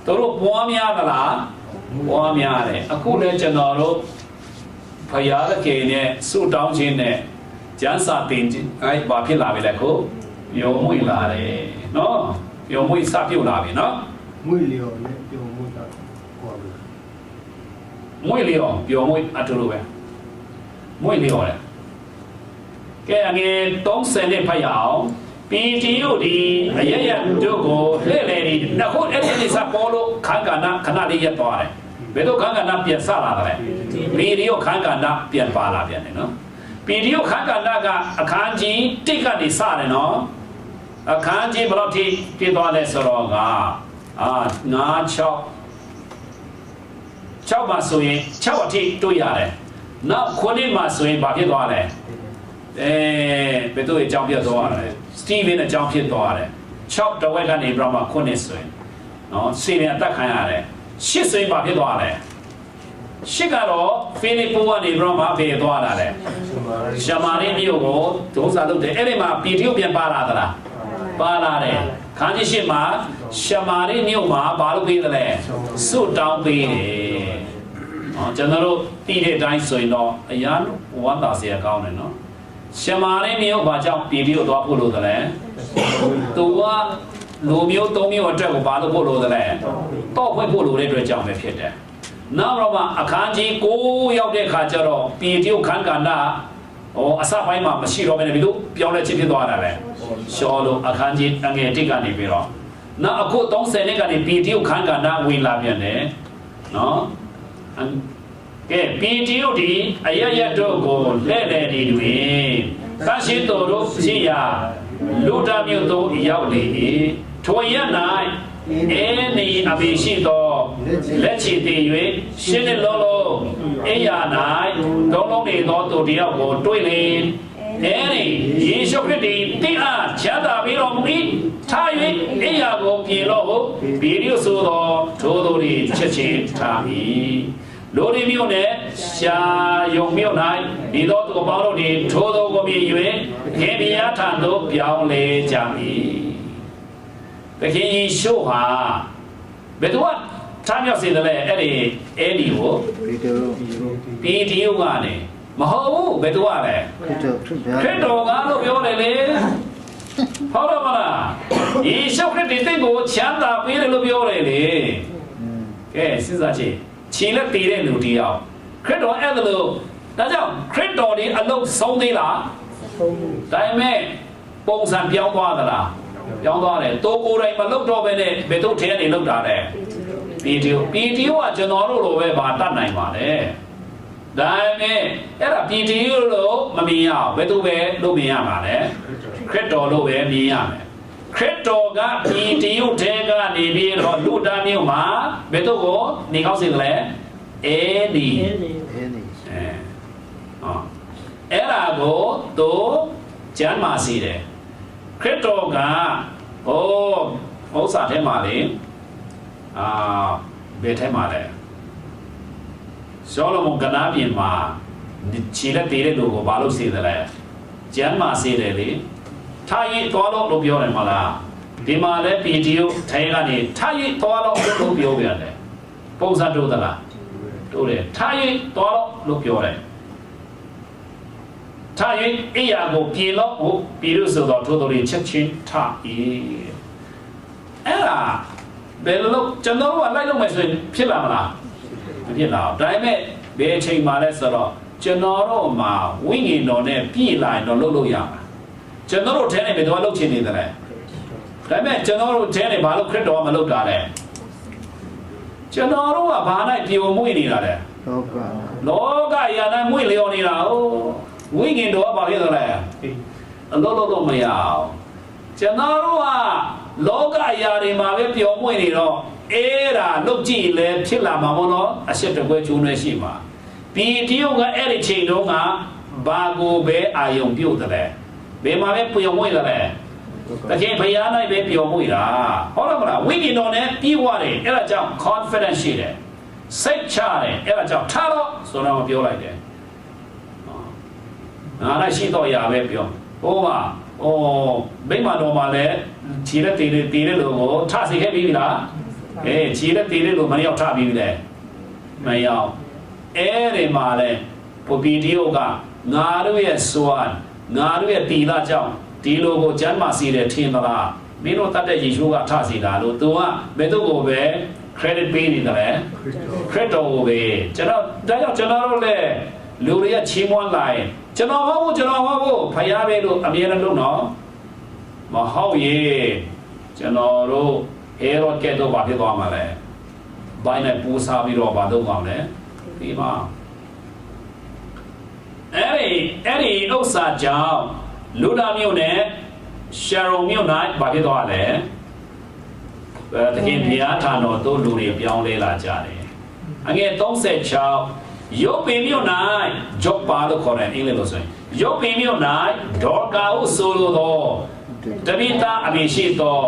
[SPEAKER 1] သူတို့ပွားများသလားပွားများတယ်အခုလည်းကျွန်တော်တို့ဖယားသခင်နဲ့ဆုတောင်းခြင်းနဲ့ကျမ်းစာသင်ခြင်းအဲ့ဘာဖြစ်လာပြီလဲကိုပျော်မွေ့လာတယ်နော်ပျော်မွေ့စပြုတ်လာပြီနော်
[SPEAKER 2] မွေ့လျော်နဲ့ပျော်မွေ့တာဟောပြီ
[SPEAKER 1] မွေ့လျော်ပျော်မွေ့အတူတူပဲမွေ့လျော်တယ်ကဲအငယ်30နဲ့ဖတ်ရအောင်ပီတီယိုဒီအရရတို့ကိုလှည့်လေဒီအခုအဲ့ဒီစပေါ်လို့ခန်းကဏခဏလေးရက်သွားတယ်ဘယ်တော့ခန်းကဏပြန်ဆလာတယ်ပီတီယိုခန်းကဏပြန်ပါလာပြန်တယ်နော်ပီတီယိုခန်းကဏကအခန်းကြီး1ကနေစတယ်နော်အခန်းကြီးဘယ်လောက်ထိပြည့်သွားလဲဆိုတော့က9 6မှာဆိုရင်6အထိတွေ့ရတယ်နောက်9မှာဆိုရင်ဘာဖြစ်သွားလဲဘယ်တော့အကြောင်းပြသွားတယ်စတီဗင်အကြောင်းဖြစ်သွားတယ်6တဝက်ကနေပြီးမှ9ဆိုရင်နော်စေရင်အသက်ခံရတယ်8ဆိုရင်ဘာဖြစ်သွားလဲ8ကတော့ဖိလိပ္ပုကနေပြီးမှဖေးသွားတာလေရှမာရိမြို့ကိုဒုစရလုပ်တယ်အဲ့ဒီမှာပီတိယပြန်ပါလာသလားပါလာတယ်ခန်းကြီး8မှာရှမာရိမြို့မှာဘာလို့ပေးတယ်လဲစွတ်တောင်းပေးတယ်ကျွန်တော်တို့တည်တဲ့အတိုင်းဆိုရင်တော့အရာဝမ်းသာစရာကောင်းတယ်နော်ရှမာရိမြို့ဘာကြောင့်ပီတိယသွားဖို့လို့တယ်သူကလူမျိုး3မျိုးအတွက်ကိုဘာလို့ဖို့လို့တယ်တော့ဖွင့်ဖို့လို့တဲ့အတွက်ကြောင့်ပဲဖြစ်တယ်နောက်တော့မှအခန်းကြီး9ရောက်တဲ့ခါကျတော့ပီတိယခန်းကဏ္ဍအစပိုင်းမှာမရှိတော့ဘဲနဲ့ဘယ်လိုပြောင်းလဲခြင်းဖြစ်သွားတာလဲရှောလို့အခန်းကြီးအငယ်1ကနေပြီးတော့နောက်အခု30နှစ်ကနေပီတိယခန်းကဏ္ဍဝင်လာပြန်တယ်နော်ကဲပီတိယဒီအရရတို့ကိုလဲ့လေဒီတွင်သရှိတော်တို့ဖြစ်ရာလူတမျိုးတို့ရောက်လေထိုရ၌အဲနေအဘိရှိသောလက်ချီတည်၍ရှင်းတဲ့လုံးလုံးအေးရ၌လုံးလုံးနေသောသူတယောက်ကိုတွေ့လေအဲဒီ ယေရှုခရစ်တိအားချမ်းသာပေးတော်မူ၏ထား၍အိယာကိုပြင်လို့ဟုဗီဒီယိုဆိုသောထိုးသူတွေချက်ချင်းထား၏လိုဒီမြို့နဲ့ရှာယုံမြို့၌ဒီသောသူပေါင်းတို့သည်ထိုးသူကိုမြင်၍ခေမယာထံသို့ပြောင်းလဲကြ၏သခင်ယေရှုဟာဘယ်သူကထားမြောက်စေတယ်လဲအဲ့ဒီကိုဗီဒီယိုကနေမဟုတ်ဘူးဘယ်သူကလဲခရစ်တော်ကလို့ပြောတယ်လေဟုတ်တယ်မလားယေရှုခရစ်တင့်ကိုချမ်းသာပေးတယ်လို့ပြောတယ်လေကဲစဉ်းစားကြည့်ခြေလက်တည်တဲ့လူတယောက်ခရစ်တော်အဲ့ဒါလို့ဒါကြောင့်ခရစ်တော်ဒီအလုတ်ဆုံးသေးလားဒါပေမဲ့ပုံစံပြောင်းသွားသလားပြောင်းသွားတယ်တိုးကိုယ်တိုင်မလုတ်တော့ပဲနဲ့ဘယ်သူထဲနေလုတ်တာလဲဗီဒီယိုကကျွန်တော်တို့လိုပဲဗာတတ်နိုင်ပါလေဒါပေမဲ့အဲ့ဒါဗီဒီယိုလို့မမြင်ရအောင်ဘယ်သူပဲလို့မြင်ရမှာလဲခရစ်တော်လို့ပဲမြင်ရမယ်ခရစ်တော်ကဗီဒီယိုထဲကနေပြီးတော့လူသားမျိုးမှာဘယ်သူကိုနေကောင်းစေတယ်လဲအဲ့ဒါကိုသူကျမ်းမာစီတယ်ခရစ်တော်ကဥစ္စာထဲမှာလေဘယ်ထဲမှာလဲဆောလမုန်ကနားပြင်မှာခြေလက်တည်တဲ့လူကိုဘာလို့စေတယ်လဲကျမ်းမာစေတယ်လေထားရင်သွားတော့လို့ပြောတယ်မလားဒီမှာလဲဗီဒီယိုထဲကနေထားရင်သွားတော့လို့ပြောပြန်တယ်ပုံစံတူသလားတူတယ်ထားရင်သွားတော့လို့ပြောတယ်ထားရင်အိယာကိုပြေလို့ပြီးလို့ဆိုတော့ထိုးတော်ရင်ချက်ချင်းထားအဲ့ဒါဘယ်လိုကျွန်တော်ကလိုက်လို့မယ်ဆိုရင်ဖြစ်လာမလားမဖြစ်လာဘူးဒါပေမဲ့ဘယ်အချိန်မှလဲဆိုတော့ကျွန်တော်တို့မှာဝိညာဉ်တော်နဲ့ပြည့်လာရင်တော့လုပ်ရမှာကျွန်တော်တို့ထဲနေဘယ်တော့လုပ်ချင်နေတယ်လဲဒါပေမဲ့ကျွန်တော်တို့ထဲနေဘာလို့ခရစ်တော်ကမလုပ်တာလဲကျွန်တော်တို့ကဘာနိုင်ပြေမွေ့နေတာလဲလောကရာနဲ့မွေ့လျော်နေတာဝိညာဉ်တော်ကဘာဖြစ်သလဲအလုပ်မရအောင်ကျွန်တော်တို့ကလောကရာတွေမှာပဲပျော်မွေ့နေတော့အဲ့ဒါလုပ်ကြည့်လဲဖြစ်လာမှာမဟုတ်တော့အရှက်တကွဲကျိုးနေရှိမှာဗီဒီယိုကအဲ့ဒီချိန်တုန်းကဘာကိုပဲအာယုံပြုတ်တယ်လဲဘယ်မှာပဲပျော်မွေ့တယ်လဲတကယ်ဘုရား၌ပဲပျော်မွေ့တာဟုတ်လားမလားဝိညာဉ်တော်နဲ့ပြီးသွားတယ်အဲ့ဒါကြောင့် confidence ရှိတယ်စိတ်ချတယ်အဲ့ဒါကြောင့်ထားတော့ဆိုတော့ပြောလိုက်တယ်ငါလည်းရှိတော့ရပဲပြောဟိုမှာမိမတော်မှာလည်းခြေလက်တည်တဲ့လူကိုထစေခဲ့ပြီလားခြေလက်တည်တဲ့လူမရောက်ထပြီးပြီလေမရောက်အဲ့ဒီမှာလဲဗီဒီယိုကငါတို့ရဲ့စွမ်းငါတို့ရဲ့တီလာကြောင့်ဒီလိုကိုကျမ်းမာစီတယ်ထင်သလားမင်းတို့တတ်တဲ့ယေရှုကထစီတာလို့သူကဘယ်သူ့ကိုပဲ credit ပေးနေတယ်ခရစ်တော်ကိုပဲကျွန်တော်ဒါကြောင့်ကျွန်တော်တို့လည်းလူတွေကချီးမွမ်းလိုက်ကျွန်တော်ဟောဖို့ဖယားပဲလို့အမြဲတမ်းလုပ်တော့မဟုတ်ရဲ့ကျွန်တော်တို့ဟေရော့ကဲတော့ဘာဖြစ်သွားမှာလဲဘိုင်းနဲ့ပူစားပြီးတော့ဘာလုပ်မှာလဲဒီမှာအဲ့ဒီဥစ္စာကြောင့်လူသားမျိုးနဲ့ရှာရုံမျိုး၌ဘာဖြစ်သွားလဲတကယ်ဘုရားထာတော်တို့လူတွေပြောင်းလဲလာကြတယ်အငယ်36ရုပ်ပင်မြို့၌ဂျော့ပါလို့ခေါ်တယ်အင်္ဂလိပ်လိုဆိုရင်ရုပ်ပင်မြို့၌ဒေါကာဟုဆိုလိုသောတပိတာအမိရှိသော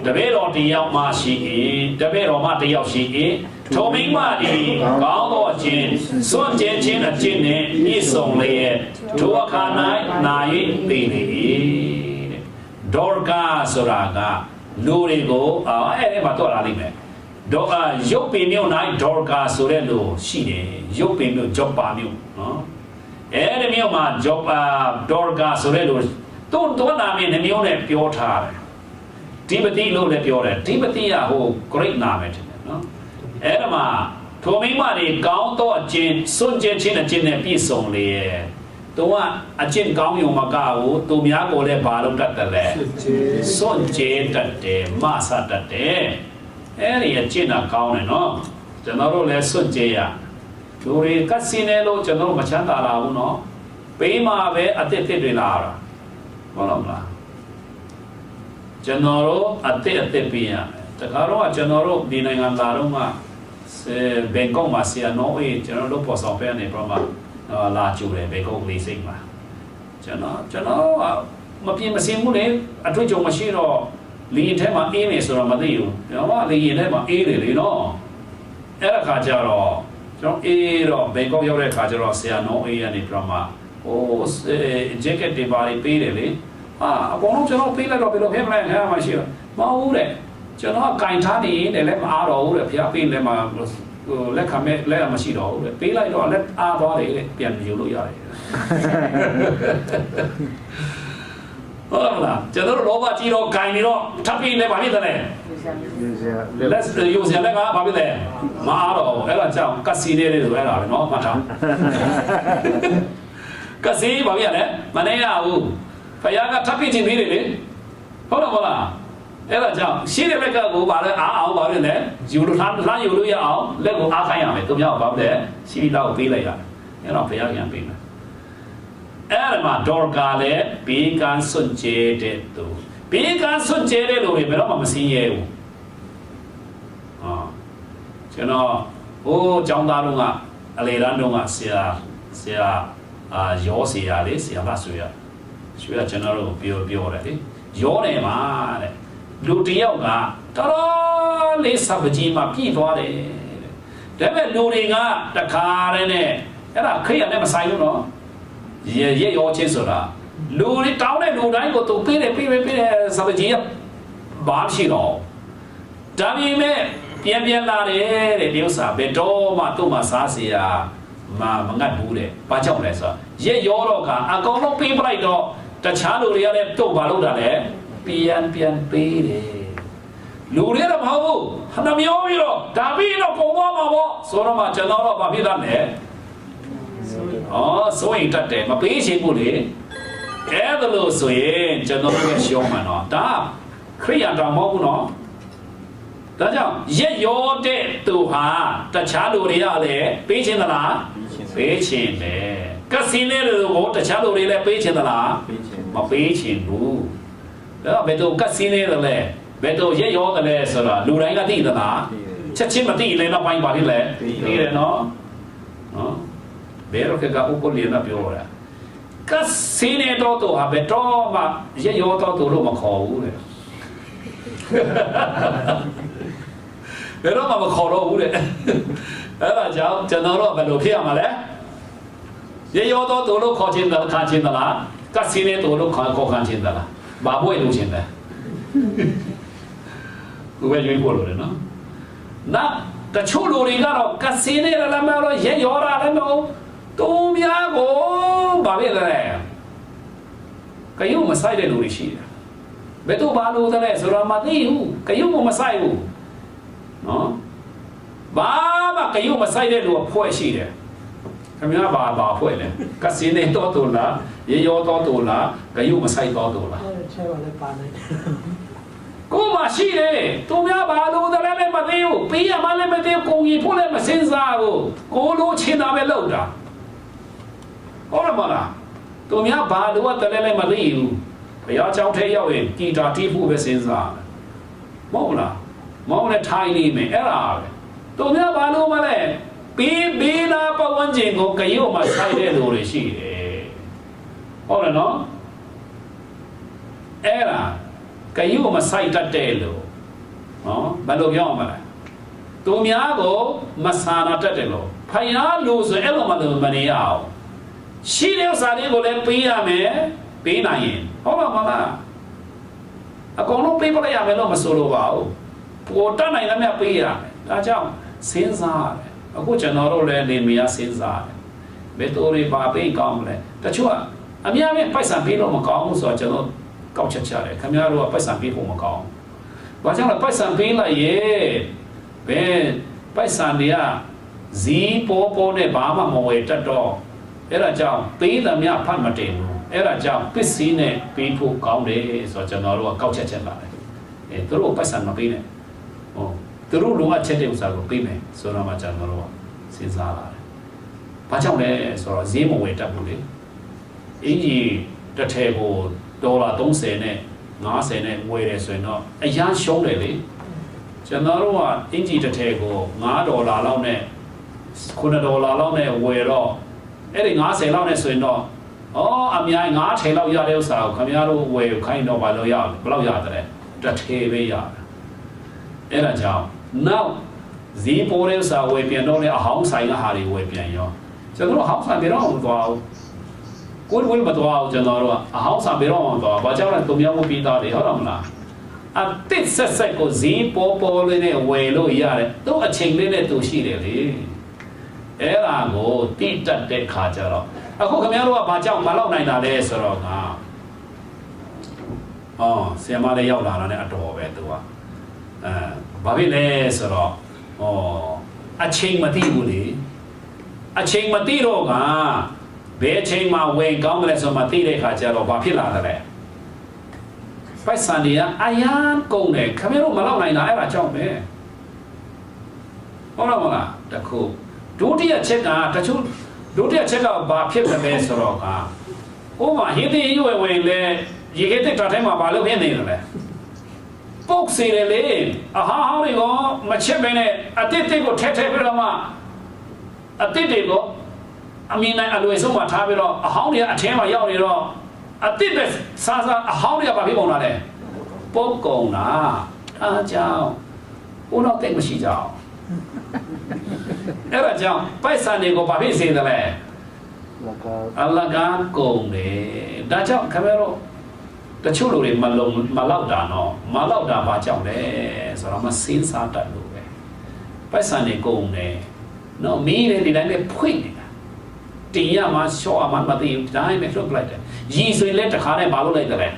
[SPEAKER 1] တပည့်တော်တယောက်မှရှိ၏တပည့်တော်မှတယောက်ရှိ၏ထိုမိန်းမသည်ကောင်းသောအခြင်းစွန့်ကြဲခြင်းအခြင်းနှင့်ပြည့်စုံလျက်ထိုအခါ၌နာ၍သိလေ၏ဒေါကာဆိုတာကလူတွေကိုအဲ့ဒီမှာတော့လာလိမ့်မယ်ရုပ်ပင်မြို့၌ဒေါကာဆိုတဲ့လူရှိတယ်ရုပ်ပင်မြို့ဂျော့ပါမြို့နော်အဲ့ဒီမြို့မှာဂျော့ပါဒေါကာဆိုတဲ့လူသူနာမည်နှမျိုးနဲ့ပြောထားတယ်ဒီပတိလို့လည်းပြောတယ်ဒီပတိကဟို great နာမည်တယ်နော်အဲ့ဒါမှာထိုမိမတွေကောင်းသောအကျင့်စွန့်ကြဲခြင်းအကျင့်နဲ့ပြည့်စုံလေရဲ့သူကအကျင့်ကောင်းရုံမကဘူးသူများကိုလည်းဘာလို့တတ်တယ်လဲစွန့်ကြဲတတ်တယ်မဆတတ်တယ်အဲ့ဒီအကျင့်ကကောင်းတယ်နော်ကျွန်တော်တို့လည်းစွန့်ကြဲရလူတွေကတ်စင်းနေလို့ကျွန်တော်တို့မချမ်းသာလာဘူးနော်ပေးမှာပဲအသစ်တွေလာတာဟုတ်လားကျွန်တော်တို့အသစ်ပေးရတခါတော့ကျွန်တော်တို့ဒီနိုင်ငံသားတို့ကဘန်ကောက်မှာဆီယနော်အေးကျွန်တော်တို့ပေါ်ဆောင်ပေးနေပြမှာလာကျူတယ်ဘန်ကောက်လေးစိတ်မှာ ကျွန်တော်မပြင်းမစင်ဘူးလေအတွေ့အကြုံမရှိတော့လီရင်ထဲမှာအေးနေဆိုတော့မသိဘူးကျွန်တော်ကလီရင်ထဲမှာအေးတယ်လေနော်အဲ့ဒါခါကျတော့ကျွန်တော်အေးတော့ဘန်ကောက်ရောက်တဲ့ခါကျတော့ဆရာနောအေးရနေပြမှာဟိုဂျက်ကက်တွေပါပေးတယ်လေအကုန်လုံးကျွန်တော်ပေးလိုက်တော့ဘယ်လိုဖြစ်မလဲဟဲ့မရှိဘူးမဟုတ်ဘူးတဲ့ကျွန်တော်ကင်ထားနေတယ်လည်းမအားတော့ဘူးတဲ့ဖျားပေးလည်းမလက်ခံမဲ့လက်မရှိတော့ဘူးတဲ့ပေးလိုက်တော့လက်အားသွားတယ်တဲ့ပြန်ယူလို့ရတယ်ဟုတ်လားကျွန်တော်တို့လောဘကြီးတော့ဂိုင်နေတော့ထပ်ပြီးလည်းဘာဖြစ်တယ်လဲလက်ယူစရာလည်းကဘာဖြစ်လဲမအားတော့အဲ့ဒါကြောင့်ကစီလေးတွေဆိုအဲ့ဒါပဲเนาะမှတ်ထားကစီဘာဖြစ်လဲမနေရဘူးဖယားကထပ်ပြီးချင်းသေးတယ်လေဟုတ်တယ်မဟုတ်လားအဲ့ဒါကြောင့်ရှင်းတဲ့ဘက်ကကိုဘာလဲအားအောင်ဘာဖြစ်လဲယူလို့လှမ်းယူလို့ရအောင်လက်ကိုအားခိုင်းရမယ်သူများဘာဖြစ်လဲစီးတော့ပေးလိုက်ရတယ်အဲ့တော့ဖယားပြန်ပေးမယ်အဲ့ဒါမှဒေါ်ကာလည်းဘေးကန်းစွန့်ကြဲတဲ့သူဘေးကန်းစွန့်ကြဲတဲ့လူတွေဘယ်တော့မှမစင်းရဲဘူးကျွန်တော်ဟိုးကျောင်းသားတို့ကအလေတန်းတို့ကဆရာရောဆရာလေးဆရာမဆွေရကျွန်တော်တို့ပြောတယ်လေရောနေမှာတဲ့လူတယောက်ကတော်တော်လေးစပကြီးမှာပြည့်သွားတယ်တဲ့ဒါပေမဲ့လူတွေကတခါတည်းနဲ့အဲ့ဒါခရိယာနဲ့မဆိုင်ဘူးနော်ရဲရောချင်းဆိုတာလူတွေတောင်းတဲ့လူတိုင်းကိုသူပေးတယ်စပကြီးကဘာရှိတော့ဒါပေမဲ့ပြန်လာတယ်တဲ့ဒီဥစ္စာဘယ်တော့မှသူ့မှာစားစရာမငတ်ဘူးတဲ့ဘာကြောင့်လဲဆိုတော့ရဲရောတော့ကအကောင်လုံးပေးပလိုက်တော့တခြားလူတွေကလည်းတော့ဘာလုပ်တာလဲပြန်ပေးတယ်လူတွေတော့မဟုတ်ဘူးနှမျောပြီးတော့ဒါပြီးတော့ပုံသွားမှာပေါ့ဆိုတော့မှကျွန်တော်တော့ဘာဖြစ်တတ်လဲဆိုရင်တတ်တယ်မပေးချင်ဘူးလေအဲ့ဒါလို့ဆိုရင်ကျွန်တော်တို့ရှောင်းမှာတော့ဒါခရိယာတော်မဟုတ်ဘူးနော်ဒါကြောင့်ရက်ရောတဲ့သူဟာတခြားလူတွေကလည်းပေးချင်သလားပေးချင်တယ်ကစီနေလူကိုတခြားလူတွေလည်းပေးချင်သလားမပေးချင်ဘူးဒါတော့ဘယ်သူကစီနေတယ်လဲဘယ်သူရက်ရောတယ်လဲဆိုတော့လူတိုင်းကသိသလားချက်ချင်းမသိလဲနောက်ပိုင်းပါဖြစ်လဲသိတယ်နော်ဘယ်တော့ကဥပ္ပလီနာပြောတာကစီနေတော့သူဟာဘယ်တော့မှရက်ရောတော့သူလို့မခေါ်ဘူးလေဘယ်တော့မှမခေါ်တော့ဘူးတဲ့အဲ့ဒါကြောင့်ကျွန်တော်တို့ဘယ်လိုဖြစ်ရမှာလဲရေရောတော့တို့လို့ခေါ်ချင်းလားခါချင်းလားကစီနေတို့လို့ခေါ်ခံချင်းလားဘာဘွေလို့ချင်းလဲဘယ်ရွေးဖို့လို့လဲနော်နောက်တချို့လူတွေကတော့ကစီနေလည်းမလို့ရေရောတာလည်းမဟုတ်သူများကိုဘာဖြစ်လဲကယုံမဆိုင်တဲ့လူတွေရှိတယ်ဘယ်သူဘာလို့လဲဆိုတော့မသိဘူးကယုံမဆိုင်ဘူးနော်ဘာမှကယုံမဆိုင်တဲ့လူကဖွဲ့ရှိတယ်ခင်ဗျားဘာဖွဲ့လဲကစင်းနေတော့တူလားရေရောတော့တူလားကယုံမဆိုင်တော့တူလား
[SPEAKER 3] အဲ့ဒါလည်းပါနေ
[SPEAKER 1] ကိုမရှိတယ်သူများဘာလို့လဲလည်းမသိဘူးပေးရမှလည်းမသိဘူးကိုကြီးဖို့လည်းမစင်စားဘူးကိုလိုချင်တာပဲလုပ်တာဟုတ်တယ်မလားသူများဘာလို့တလဲလည်းမသိဘူးဘုရားကျောင်းထဲရောက်ရင်ဂီတာတီးဖို့ပဲစင်စားမဟုတ်လားမောင်းနဲ့ထိုင်နေမယ်အဲ့ဒါပဲသူများဘာလို့မလဲပေးလာပတ်ဝန်းကျင်ကိုကရုံမှာဆိုင်တဲ့လူတွေရှိတယ်ဟုတ်တယ်နော်အဲ့ဒါကရုံမှာဆိုင်တတ်တဲ့လူနော်ဘယ်လိုပြောမလဲသူများကိုမဆာနာတတ်တယ်လို့ဖယားလူဆိုအဲ့လိုမနေရအောင်ရှိတဲ့ဥစ္စာတွေကိုလည်းပေးရမယ်ပေးနိုင်ရင်ဟုတ်ပါမလားအကုန်လုံးပေးပလိုက်ရမယ်လို့မဆိုလိုပါဘူးပေါ်တတ်နိုင်လည်းမပေးရမယ်ဒါကြောင့်စဉ်းစားတယ်အခုကျွန်တော်တို့လည်းနေမရစဉ်းစားတယ်ဘယ်တော်တွေပါပေးကောင်းမလဲတချို့ကအများကြီးပိုက်ဆံပေးလို့မကောင်းဘူးဆိုတော့ကျွန်တော်ကောက်ချက်ချတယ်ခင်ဗျားတို့ကပိုက်ဆံပေးဖို့မကောင်းဘာကြောင့်လဲပိုက်ဆံပေးလိုက်ရဲ့ဘယ်ပိုက်ဆံတွေကဇီးပေါ်နဲ့ဘာမှမဝယ်တတ်တော့အဲ့ဒါကြောင့်ပေးသမျှဖတ်မတင်ဘူးအဲ့ဒါကြောင့်ပစ္စည်းနဲ့ပေးဖို့ကောင်းတယ်ဆိုတော့ကျွန်တော်တို့ကကောက်ချက်လာတယ်သူတို့ပိုက်ဆံမပေးနဲ့သူတို့လုံးဝချက်တဲ့ဥစ္စာကိုပေးမယ်ဆိုတော့မှကျွန်တော်တို့စဉ်းစားလာတယ်။ဘာကြောင့်လဲဆိုတော့ဈေးမဝယ်တတ်ဘူးလေ။အင်ကြီးတစ်ထည်ကိုဒေါ်လာ30နဲ့50နဲ့ဝယ်တယ်ဆိုရင်တော့အရန်ရှုံးတယ်လေ။ကျွန်တော်တို့ကအင်ကြီးတစ်ထည်ကို$5လောက်နဲ့$9လောက်နဲ့ဝယ်တော့အဲ့ဒီ50လောက်နဲ့ဆိုရင်တော့ အမြိုင်9ထဲလောက်ရတဲ့ဥစ္စာကိုခင်ဗျားတို့ဝယ်ခိုင်းတော့ဘာလို့ရဘယ်လောက်ရတယ်တစ်ထဲပဲရတယ်အဲ့ဒါကြောင့်နောက်ဇီးပေါ်တဲ့ဥစ္စာဝယ်ပြန်တော့လေအဟောင်းဆိုင်ကဟာတွေဝယ်ပြန်ရောကျွန်တော်တို့အဟောင်းဆိုင်ပြန်တော့မသွားဘူးကိုယ်ဝယ်မသွားဘူးကျွန်တော်တို့ကအဟောင်းဆိုင်ပြန်တော့မသွားဘာကြောင့်လဲသူများမပြီးသားတွေဟုတ်တယ်မလားအတစ်ဆက်ကိုဇီးပေါ်လေးနဲ့ဝယ်လို့ရတယ်သူ့အချိန်လေးနဲ့သူရှိတယ်လေအဲ့ဒါကိုတိတက်တဲ့ခါကျတော့အခုခင်ဗျားတို့ကဘာကြောင့်မလောက်နိုင်တာလဲဆိုတော့ကဆီယမလေးရောက်လာတာနဲ့အတော်ပဲသူကဘာဖြစ်လဲဆိုတော့အချိန်မသိဘူးလေအချိန်မသိတော့ကဘယ်အချိန်မှဝယ်ကောင်းတယ်လဲဆိုမှသိတဲ့ခါကျတော့ဘာဖြစ်လာတယ်လဲပိုက်ဆံတွေကအယံကုန်တယ်ခင်ဗျားတို့မလောက်နိုင်တာအဲ့ဒါကြောင့်ပဲဟုတ်လားမလားတခုဒုတိယချက်ကတချို့ဒုတိယချက်ကဘာဖြစ်တယ်လဲဆိုတော့ကဟိုမှာဟင်းသေးရွယ်ဝင်လဲရေခဲတက်တာထဲမှာဘာလို့ဖြစ်နေတယ်လဲပုတ်စီတယ်လေအဟာဟောင်းတွေကမချစ်ပဲနဲ့အတစ်တစ်ကိုထဲပြီးတော့မှအတစ်တွေကိုအမင်းနိုင်အလွယ်ဆုံးမှာထားပြီးတော့အဟောင်းတွေကအထဲမှာရောက်နေတော့အတစ်ပဲစားအဟောင်းတွေကဘာဖြစ်ပုံလာလဲပုတ်ကုန်တာအားကြောင့်ဦးတော့တိတ်မရှိကြအောင်အဲ့ဒါကြောင့်ပိုက်ဆံတွေကိုဘာဖြစ်စေတယ်လဲအလကားကုန်တယ်ဒါကြောင့်ခင်ဗျားတို့တချို့လူတွေမလောက်တာနော်မလောက်တာဘာကြောင့်လဲဆိုတော့မစင်းစားတတ်လို့ပဲပိုက်ဆံတွေကုန်တယ်နော်မီးတွေဒီတိုင်းပဲဖွင့်နေတာတင်ရမှာရှော့အမှမသိဘူးဒါမှမဟုတ်လိုက်တယ်ရီဆွေလက်တစ်ခါနဲ့မလုပ်လိုက်တယ်လေ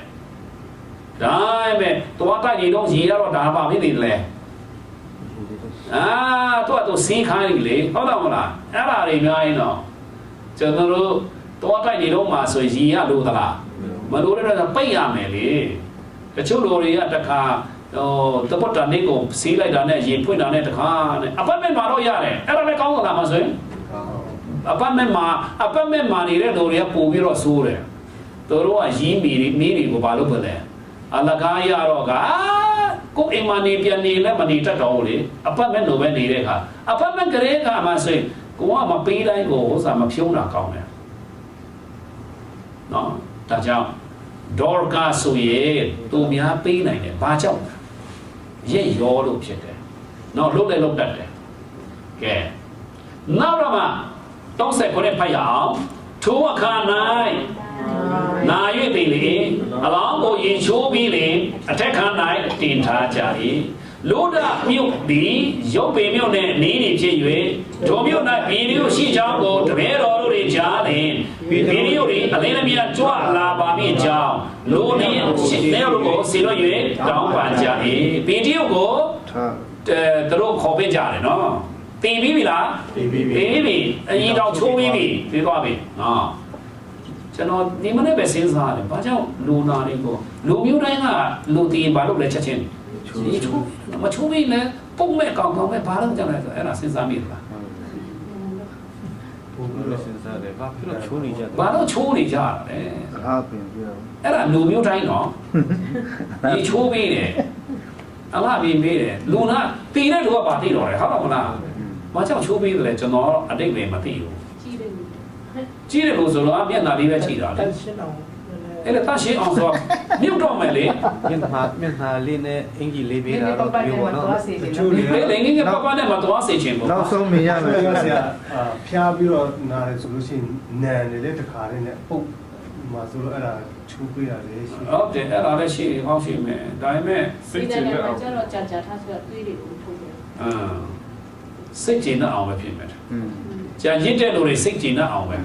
[SPEAKER 1] ဒါမှသွားတိုက်နေတော့ရီရတော့ဒါပါဖြစ်နေတယ်လေတော့စီးခိုင်းလေဟုတ်တော့မလားအဲ့ဒါတွေများရင်တော့ကျွန်တော်တို့တော့တိုက်နေတော့မှဆိုရင်ရီရလို့သလားမလို့လည်းတော့ပိတ်ရမယ်လေတချို့လူတွေကတခါတပတ်တာနေကိုစီးလိုက်တာနဲ့ရေဖွင့်တာနဲ့တခါနဲ့အပတ်မဲ့မှာတော့ရတယ်အဲ့ဒါလည်းကောင်းသလားမဆိုရင်အပတ်မဲ့မှာနေတဲ့လူတွေကပို့ပြီးတော့ဆိုးတယ်သူတို့ကရီးမီတွေကိုဘာလို့ပဲလဲအလကားရတော့ကကိုအိမ်မနေပြန်နေလည်းမနေတတ်တော့ဘူးလေအပတ်မဲ့လိုပဲနေတဲ့အခါအပတ်မဲ့ကလေးကမှဆိုရင်ကိုကမပေးတိုင်းကိုဥစားမဖြုံးတာကောင်းတယ်နော်ဒါကြောင့်ဒေါ်ကာဆိုရင်သူများပေးနိုင်တယ်ဘာကြောင့်ရဲ့ရောလို့ဖြစ်တယ်နော်လုတ်လည်းလုတ်တတ်တယ်ကဲနောက်တော့မှ30ခုနဲ့ဖတ်ရအောင်ထိုးအခါ၌နာ၍သိလေအလောင်းကိုရင်ချိုးပြီးလေအထက်ခန်း၌တင်ထားကြ၏လုဒမြို့သည်ရုပ်ပေမြို့နှင့်နီးနေဖြစ်၍ထိုမြို့၌ဗီဒီယိုရှိကြောင်းကိုတပည့်တော်တို့တွေကြားလျင်ဗီဒီယိုတွေအလင်းအမြတ်ကြွလာပါမည်ကြောင်းလူနှင့်ရှင်းတဲ့လူကိုစီလို့၍တောင်းပန်ကြ၏ဗီဒီယိုကိုသူတို့ခေါ်ပေးကြတယ်နော်တင်ပြီးပြီလားတင်ပြီးပြီအရင်တော့ချိုးပြီးပြီပြီးသွားပြီနော်ကျွန်တော်ဒီမနေ့ပဲစဉ်းစားတယ်ဘာကြောင့်လူနာတွေကိုလူမျိုးတိုင်းကလူတီဘာလို့လဲချက်ချင်းဒီချိုးမချိုးပြီးလဲပုံမဲ့ကောင်းကောင်းပဲဘာလို့ကြောင့်လဲဆိုအဲ့ဒါစဉ်းစားမိသလား
[SPEAKER 2] ပုံမဲ့စဉ်းစားတယ်ဘာဖြစ်လို့ချိုးနေကြလဲ
[SPEAKER 1] ဘာလို့ချိုးနေကြတာလဲ
[SPEAKER 2] အားပင်ပြတော့
[SPEAKER 1] အဲ့ဒါလူမျိုးတိုင်းနော်ဒီချိုးပြီးတယ်အလားပြီးမေးတယ်လူနာတီတဲ့လူကဘာသိတော့လဲဟုတ်တော့မလားဘာကြောင့်ချိုးပြီးတယ်လဲကျွန်တော်အတိတ်ပဲမသိဘူးကြီးတယ်လို့ဆိုတော့မျက်နှာလေးပဲကြည့်တာလေအဲ့ဒါတရှိအောင်ဆိုမြုပ်တော့မယ်လေ
[SPEAKER 2] မျက်နှာလေးနဲ့အင်ကြီးလေးပေးတာတော့ပြောပါတော့
[SPEAKER 1] ကျိုးလေးလေငင်းကပပနဲ့မသွားစေချင်ဘူး
[SPEAKER 2] နောက်ဆုံးမြင်ရမယ်ဆရာဖျားပြီးတော့နားတယ်ဆိုလို့ရှိရင်နန်တယ်လေတခါလေးနဲ့ပုတ်မှာဆိုတော့အဲ့ဒါချိုးပေးရတယ်ရှိ
[SPEAKER 1] ဟုတ်တယ်အဲ့ဒါလည်းရှိဟောင်းရှိမယ်ဒါပေမဲ့
[SPEAKER 4] စိတ်ကြည်တော့ကျတော့ကြာထားဆိုတော့တွေးတွေကိုထုတ်တယ်
[SPEAKER 1] စိတ်ကြည်နေအောင်ပဲဖြစ်မယ်ကြာရစ်တဲ့လူတွေစိတ်ကြည်နေအောင်ပဲ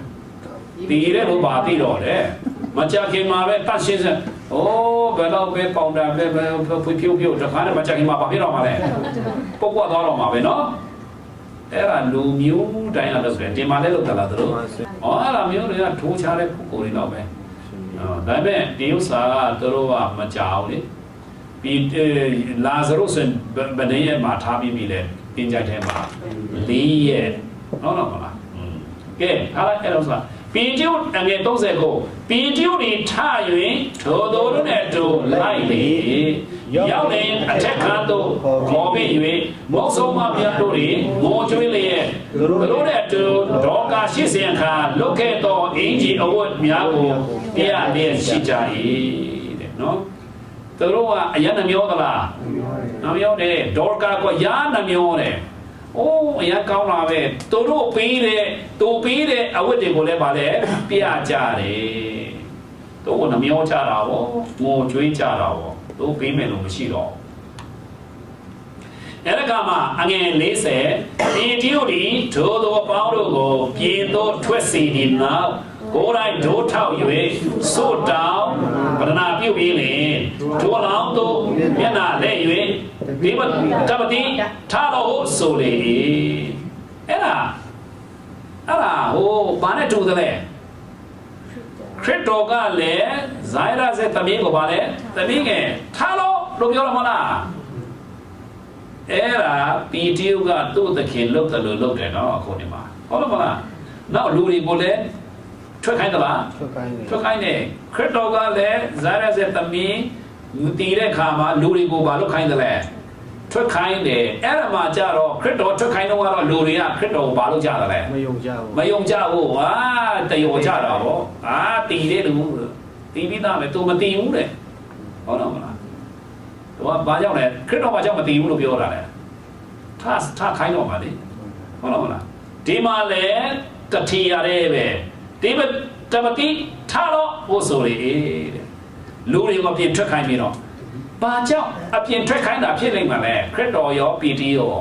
[SPEAKER 1] ဒီတဲ့လို့ပါသိတော့တယ်မကြခင်မှာပဲတတ်ရှင်းစအိုးဘယ်တော့ပဲပေါင်တာပဲဖြိုးတခါနဲ့မကြခင်မှာပါဖြစ်တော့မှာလဲပုတ်ပွားသွားတော့မှာပဲနော်အဲ့ဒါလူမျိုးတိုင်းအလုပ်တယ်တင်ပါလဲလုပ်တာလားသူတို့အဲ့ဒါမျိုးတွေကထိုးချတဲ့ပုဂ္ဂိုလ်တွေတော့ပဲဒါပေမဲ့ဒီဥစ္စာကသူတို့ကမကြောက်လေပြီးလာဇရုစင်ဘယ်နေရာမှာထားပြီးပြီလဲတင်ကြိုက်ထဲမှာ4ရက်ဟုတ်တော့မလားကဲအားလိုက်အဲ့တော့ဆိုတာပင်ကျုပ်အငယ်30ကိုပင်ကျုပ်ဒီထ၍ထိုတို့နဲ့တို့လိုက်လေ ရောက်နေအထက်ခါသို့ခေါ်ပြီး၍မောဆုံးမမြတ်တို့၏ငိုကြွေးလျက်တို့တဲ့သူဒေါကာရှိစဉ်အခါလုတ်ခဲ့သောအင်ကြီးအဝတ်များကိုပြရလျက်ရှိကြ၏တဲ့နော်သူတို့ကအရန်နှမျောသလားနှမျောတယ်ဒေါကာကရာနှမျောတယ်အိုးအရန်ကောင်းလာပဲသူတို့ပြီးတဲ့အဝတ်တွေကိုလည်းဗာလဲပြကြတယ်တို့ကနှမျောကြတာဗောငိုကြွေးကြတာဗောတို့ပြီးမယ်လို့မရှိတော့အဲ့ဒါကမှအငယ်40ဒီဒီယိုဒီဒိုသောပေါင်းတို့ကိုပြင်သို့ထွက်စီဒီနောက်ကိုယ်တိုင်ဒိုးထောက်၍စို့တောင်းပဒနာပြုပြီးလေဒိုးလောင်းတို့မျက်နာလဲ၍ဒီမကပတိထားတော်ဆိုလေအဲ့ဒါဟိုဘာနဲ့တူတယ်လဲခရစ်တော်ကလည်းဇိုင်းရာဇေသမီးကိုပါလေသမီးငယ်ထားလို့ပြောရမလားအဲ့ဒါပီတီယုကသူ့သခင်လုတ်တယ်လို့လုတ်တယ်နော်အခုဒီမှာဟုတ်လို့မလားနောက်လူတွေကိုလည်းထွက်ခိုင်းသလားထွက်ခိုင်းတယ်ခရစ်တော်ကလည်းဇိုင်းရာဇေသမီးတည်တဲ့ခါမှာလူတွေကိုဘာလို့ခိုင်းတယ်လဲထွက်ခိုင်းတယ်အဲ့ဒါမှကြတော့ခရစ်တော်ထွက်ခိုင်းတော့လူတွေကခရစ်တော်ကိုဘာလို့ကြတယ်လဲမယုံကြဘူးဟာတယုံကြတာဗောတည်တဲ့လူတည်ပြီးသားပဲသူမတည်ဘူးတဲ့ဟုတ်တော့မလားသူကဘာကြောင့်လဲခရစ်တော်ဘာကြောင့်မတည်ဘူးလို့ပြောတာလဲထခိုင်းတော့ပါလေဟုတ်တော့မလားဒီမှာလဲတတိရတဲ့ပဲဒီမတမတိထားတော့ဟိုဆိုလေတဲ့လူတွေကပြင်ထွက်ခိုင်းပြီးတော့ဘာကြောင့်အပြင်ထွက်ခိုင်းတာဖြစ်နေမှာလဲခရစ်တော်ရောပီတီရော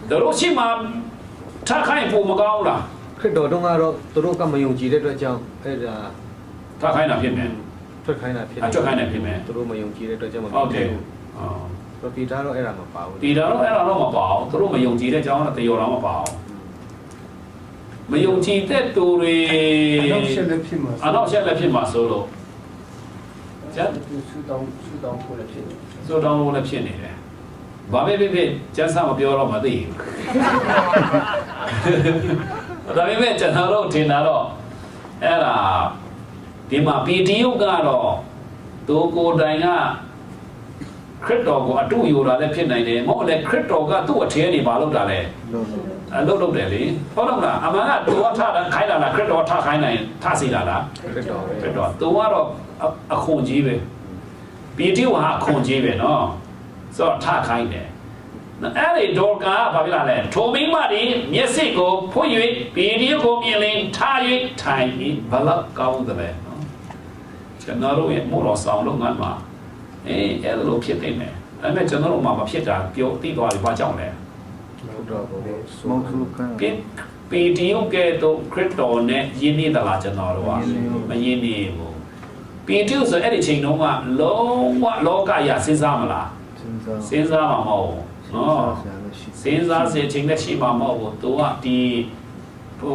[SPEAKER 1] တို့ရှိမှထားခိုင်းဖို့မကောင်းလား
[SPEAKER 5] ခရစ်တော်တော့ကတော့သူတို့ကမယုံကြည်တဲ့အတွက်ကြောင့်အဲ့ဒါ
[SPEAKER 1] ထားခိုင်းတာဖြစ်မယ်
[SPEAKER 5] ထွက်ခိုင်းတာဖြစ်
[SPEAKER 1] မယ်ထွက်ခိုင်းတာဖြစ်မယ်
[SPEAKER 5] သူတို့မယုံကြည်တဲ့အတွက်ကြောင့်မ
[SPEAKER 1] ဟုတ်တယ်
[SPEAKER 5] ပီတာတော့အဲ့ဒါမပါဘူး
[SPEAKER 1] ပီတာတော့အဲ့ဒါတော့မပါဘူးသူတို့မယုံကြည်တဲ့ကြောင်းတော့တရော်တော့မပါဘူးမယုံကြည်တဲ့သူတွေ
[SPEAKER 2] အနောက်ရှက်လက်ဖြစ်
[SPEAKER 1] မှာဆိုလို့
[SPEAKER 3] ကျန်ဆူတောင်းဖို့လည်းဖြစ်နေ
[SPEAKER 1] တယ်ဘာပဲဖြစ်ကျန်းစာမပြောတော့မသိဘူးဒါပေမဲ့ကျွန်တော်တို့ထင်တာတော့အဲ့ဒါဒီမှာပီတီယုကတော့သူကိုယ်တိုင်ကခရစ်တော်ကိုအတူယူတာလည်းဖြစ်နိုင်တယ်မဟုတ်လေခရစ်တော်ကသူ့အထဲနေပါလို့တာလဲလုပ်တယ်လေဟုတ်တော့မလားအမှန်ကသူကထားတာခိုင်းတာလားခရစ်တော်ထားခိုင်းနိုင်ထားစီတာလား
[SPEAKER 5] ခရစ်တော်
[SPEAKER 1] သူကတော့အခွန်ကြီးပဲပီတီယုဟာအခွန်ကြီးပဲနော်ဆိုတော့ထားခိုင်းတယ်အဲ့ဒီဒေါကာဘာဖြစ်လာလဲထိုမိမဒီမျက်စိကိုဖွင့်၍ပီတီယုကိုမြင်လင်ထား၍ထိုင်ပြီးဘလောက်ကောင်းတယ်နော်ကျွန်တော်တို့ရဲ့မို့တော်ဆောင်လုပ်ငန်းမှာအဲ့လိုဖြစ်နေတယ်ဒါပေမဲ့ကျွန်တော်တို့မှာမဖြစ်တာပြောသိသွားပြီဘာကြောင့်လဲ
[SPEAKER 5] ဟုတ်တော့ဘူး
[SPEAKER 2] မောင်စုခံ
[SPEAKER 1] ပီတီယုကဲတော့ခရစ်တော်နဲ့ယဉ်နေသလားကျွန်တော်တို့ကမယဉ်နေဘူးပီတီယုဆိုအဲ့ဒီချိန်တုန်းကလုံးဝလောကရစဉ်းစားမလားစဉ်းစားမှာမဟုတ်ဘူးနော်စဉ်းစားစေချိန်နဲ့ရှိမှာမဟုတ်ဘူးသူကဒီ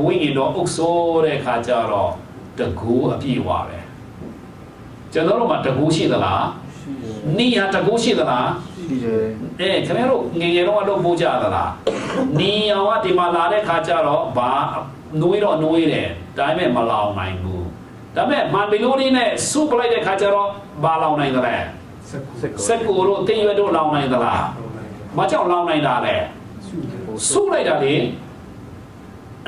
[SPEAKER 1] ဝိညာဉ်တော်အုပ်ဆိုးတဲ့ခါကျတော့တကူအပြည့်ဝပဲကျွန်တော်တို့မှာတကူရှိသလားနီးရတကူရှိသလား
[SPEAKER 5] ရှိတယ်
[SPEAKER 1] ခင်ဗျားတို့ငယ်ငယ်တော့လုပ်ပို့ကြသလားနီးရောကဒီမှာလာတဲ့ခါကျတော့ဘာနွေးတော့နွေးတယ်ဒါပေမဲ့မလောင်နိုင်ဘူးဒါပေမဲ့မန်ဘီလိုလေးနဲ့စုပလိုက်တဲ့ခါကျတော့ဘာလောင်နိုင်သလဲစက်ကိုတို့တင်းရွက်တို့လောင်နိုင်သလားမကြောက်လောင်နိုင်တာလေစုလိုက်တာလေ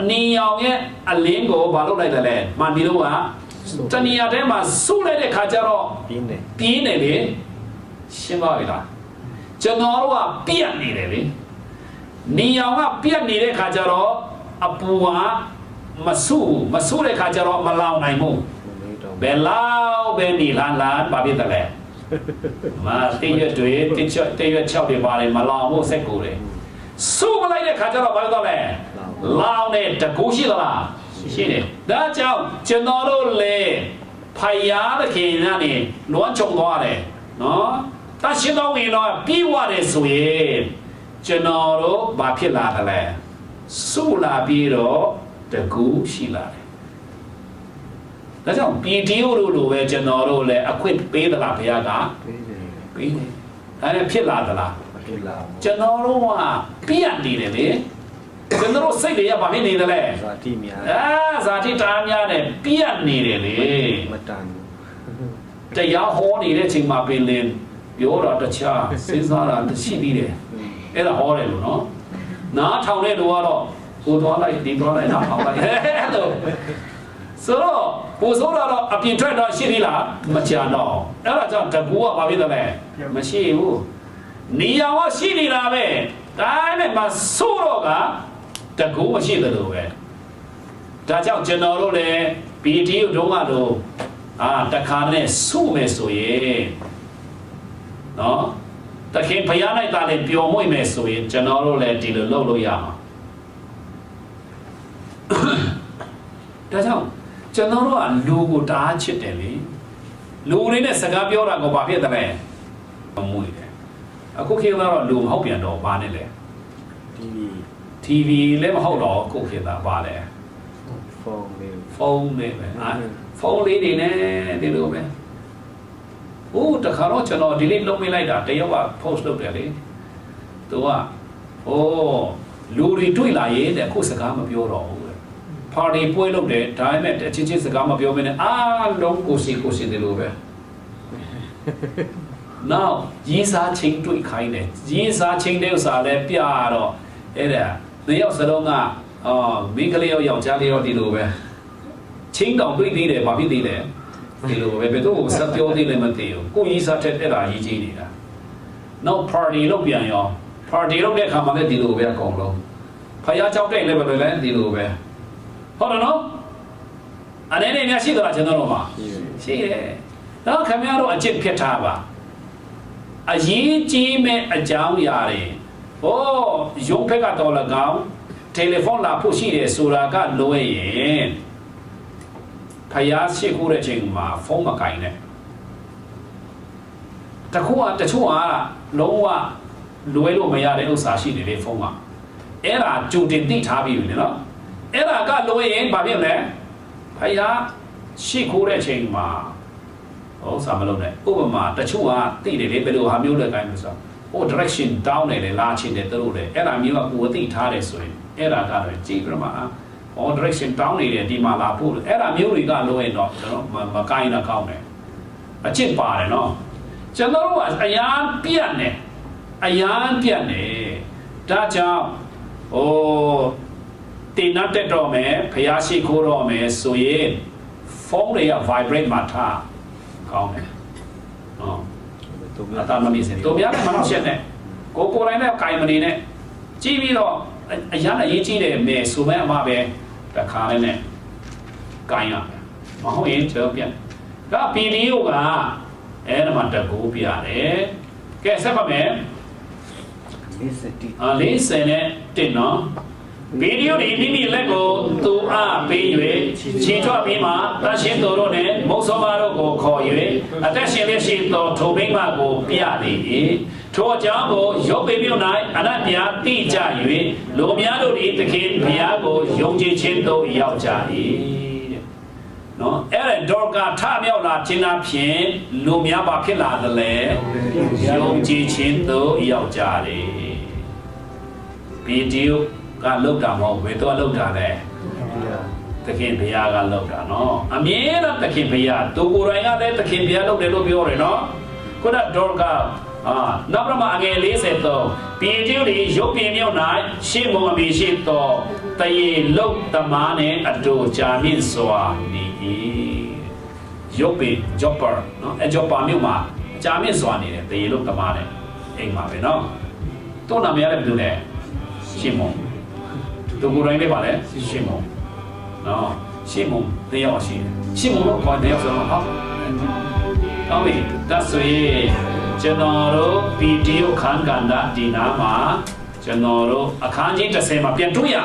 [SPEAKER 1] အနီရောင်ရဲ့အလင်းကိုဘာလုပ်လိုက်တယ်လဲမန်ဘီလိုကတဏှာထဲမှာစုလိုက်တဲ့ခါကျတော့ပြင်းနေလေရှင်းပါပြီလားကျွန်တော်တို့ကပြက်နေတယ်လေနေရောင်ကပြက်နေတဲ့ခါကျတော့အပူကမစုတဲ့ခါကျတော့မလောင်နိုင်ဘူးဘယ်လောက်ပဲနေလန်းဘာဖြစ်တယ်လဲမာတိရွတ်တွေတိရွတ်6တွေပါတယ်မလောင်ဖို့စက်ကိုတယ်စုမလိုက်တဲ့ခါကျတော့ဘာလို့လဲလောင်တဲ့တကူရှိသလားရှိတယ်ဒါကြောင့်ကျွန်တော်တို့လေဖယားသခင်ကနေလွမ်းချုံသွားတယ်နော်တရှိတော်ဝင်တော့ပြီးွားတယ်ဆိုရင်ကျွန်တော်တို့ဘာဖြစ်လာတယ်လဲစုလာပြီးတော့တကူရှိလာတယ်ဒါကြောင့်ပီတီယိုတို့လိုပဲကျွန်တော်တို့လည်းအခွင့်ပေးသလားဘုရားကပေးတယ်အဲ့ဒါဖြစ်လာသလား
[SPEAKER 5] ဖြစ်လာ
[SPEAKER 1] ကျွန်တော်တို့ကပြတ်နေတယ်လေ ကျွန်တော်စိတ်တွေကဘာဖြစ်နေသလဲ
[SPEAKER 5] ဇာတိများ
[SPEAKER 1] ဇာတိတားများနဲ့ပြတ်နေတယ်လေ
[SPEAKER 5] မတန်ဘူး
[SPEAKER 1] တရားဟောနေတဲ့အချိန်မှာပင်လင်ပြောတာတခြားစဉ်းစားတာရှိသေးတယ်အဲ့ဒါဟောတယ်လို့နော်နားထောင်တဲ့လူကတော့ကိုသွားလိုက်ဒီသွားလိုက်နားထောင်လိုက်အဲ့လိုဆိုတော့ကိုစိုးတာတော့အပြင်ထွက်တော့ရှိသေးလားမကြံတော့အဲ့ဒါကြောင့်တကူကဘာဖြစ်တယ်လဲမရှိဘူးနေရာကရှိနေတာပဲဒါနဲ့မဆိုးတော့ကတကူမရှိတယ်လို့ပဲဒါကြောင့်ကျွန်တော်တို့လည်းဗီဒီယိုတုံးကတော့တခါနဲ့စုမယ်ဆိုရင်နော်တခင်ဘုရားလိုက်တာလည်းပျော်မွေ့မယ်ဆိုရင်ကျွန်တော်တို့လည်းဒီလိုလုပ်လို့ရမှာဒါကြောင့်ကျွန်တော်တို့ကလူကိုတအားချစ်တယ်လေလူတွေနဲ့စကားပြောတာကိုဘာဖြစ်တယ်လဲမွေ့တယ်အခုခေတ်ကတော့လူမဟုတ်ပြန်တော့ဘာနဲ့လဲ TV လည်းမဟုတ်တော့အခုခေတ်ကဘာလဲ
[SPEAKER 5] ဖုန်းလေး
[SPEAKER 1] ဖုန်းလေးပဲဖုန်းလေးနေနဲ့ဒီလိုပဲတခါတော့ကျွန်တော် delete လုပ်မိလိုက်တာတယောက်က post လုပ်တယ်လေသူကလူတွေတွေ့လာရင်တဲ့အခုစကားမပြောတော့ဘူးတဲ့ party ပွဲလုပ်တယ်ဒါပေမဲ့အချင်းချင်းစကားမပြောဘဲနဲ့အားလုံးကိုစီတယ်လို့ပဲ now ရင်းစားချင်းတွေ့ခိုင်းတယ်ရင်းစားချင်းတဲ့ဥစ္စာလည်းပြတော့အဲ့ဒါနှစ်ယောက်စလုံးကမိန်းကလေးယောက်ျားလေးရောဒီလိုပဲချင်းတောင်တွေ့သေးတယ်ဘာဖြစ်သေးလဲဒီလိုပဲဘယ်တော့စပြောသေးလဲမသိဘူးကိုကြီးစားတဲ့အဲ့ဒါရေးကြည့်နေတာနောက် party လုပ်ပြန်ရော party လုပ်တဲ့အခါမှာလည်းဒီလိုပဲအကုန်လုံးဖယားကြောက်တဲ့လည်းပဲလည်းဒီလိုပဲဟုတ်တယ်နော်အနေနဲ့များရှိသလားကျွန်တော်တို့မှာရှိတယ်တော့ခင်ဗျားတို့အကျင့်ဖြစ်ထားပါအရေးကြီးမဲ့အကြောင်းအရာတွေရုံးဖက်ကတော့၎င်းတယ်လီဖုန်းလာဖို့ရှိတယ်ဆိုတာကလွယ်ရင်ဖယားရှိခိုးတဲ့ချိန်မှာဖုန်းမကင်နဲ့တချို့ကလုံးဝလွယ်လို့မရတဲ့ဥစ္စာရှိတယ်လေဖုန်းကအဲ့ဒါကြိုတင်သိထားပြီးပြီနော်အဲ့ဒါကလွယ်ရင်ဘာဖြစ်လဲဖယားရှိခိုးတဲ့ချိန်မှာဥစ္စာမလုပ်နဲ့ဥပမာတချို့ကသိတယ်လေဘယ်လိုဟာမျိုးလဲကိုင်းလို့ဆိုdirection down နေတယ်လာချင်တယ်သူတို့လေအဲ့ဒါမျိုးကကိုယ်သိထားတယ်ဆိုရင်အဲ့ဒါကတော့ကြည့်ပြမှာdirection down နေတယ်ဒီမှာလာဖို့အဲ့ဒါမျိုးတွေကလိုရင်တော့ကျွန်တော်မကိုင်းတော့ကောင်းတယ်အချစ်ပါတယ်နော်ကျွန်တော်တို့ကအရန်ပြတ်နေဒါကြောင့်တင်နှက်တော့မယ်ဖျားရှိခိုးတော့မယ်ဆိုရင်ဖုန်းတွေက vibrate မှာထားကောင်းတယ်နော်အတားမမီးစင်တို့များလည်းမနှောက်ရှက်နဲ့ကိုတိုင်းနဲ့ကိုင်မနေနဲ့ကြည့်ပြီးတော့အရန်အရေးကြီးတယ်မယ်ဆိုမဲ့အမပဲတခါလေးနဲ့ကိုင်ရမဟုတ်ရင်ကျော်ပြန်ဒါဗီဒီယိုကအဲ့ဒါမှတကူပြရတယ်ကဲဆက်ပါမယ်40နဲ့တင်နော်ဗီဒီယိုဒီမိလက်ကိုသူအားပေး၍ခြေထွက်ပြီးမှတန်ရှင်းတော်တို့နဲ့မုတ်စောပါတို့ကိုခေါ်၍အသက်ရှင်လျက်ရှိသောထိုဘိမကိုပြသည်ထိုအကြောင်းကိုရုပ်ပေမြို့၌အနတ္တရားသိကြ၍လူများတို့၏သခင်ဘုရားကိုယုံကြည်ခြင်းသို့ရောက်ကြ၏တဲ့နော်အဲ့ဒါဒေါကထမြောက်လာခြင်းအပြင်လူများပါဖြစ်လာတယ်လေယုံကြည်ခြင်းသို့ရောက်ကြတယ်ဗီဒီယိုကလောက်တာမဟုတ်ဘယ်တော့လောက်တာလဲသခင်ဘုရားကလောက်တာနော်အမြဲတမ်းသခင်ဘုရားသူကိုယ်တိုင်ကလည်းသခင်ဘုရားလောက်တယ်လို့ပြောတယ်နော်ခုနဒေါကနောက်ပြမအငယ်43ပြည်ကျူဒီရုပ်ပြင်းမြောက်၌ရှေ့မုံအမည်ရှိသောတရေလုတ်သမားနဲ့အတူကြာမြင့်စွာနေ၏ရုပ်ပြင်း Jopper နော်အ Jopper မြို့မှာကြာမြင့်စွာနေတယ်တရေလုတ်သမားနဲ့အိမ်မှာပဲနော်သူ့နာမည်လည်းဘယ်လိုလဲရှေ့မုံသူကိုယ်တိုင်လည်းပါလေရှေ့မုံနော်ရှေ့မုံတယောက်ရှိတယ်ရှေ့မုံတော့ခေါ်တယောက်ဆိုတော့ဟုတ်ပြီဒါဆိုရင်ကျွန်တော်တို့ဗီဒီယိုခန်းကဏ္ဍဒီနာမှာကျွန်တော်တို့အခန်းကြီး30မှာပြန်တွေ့ရ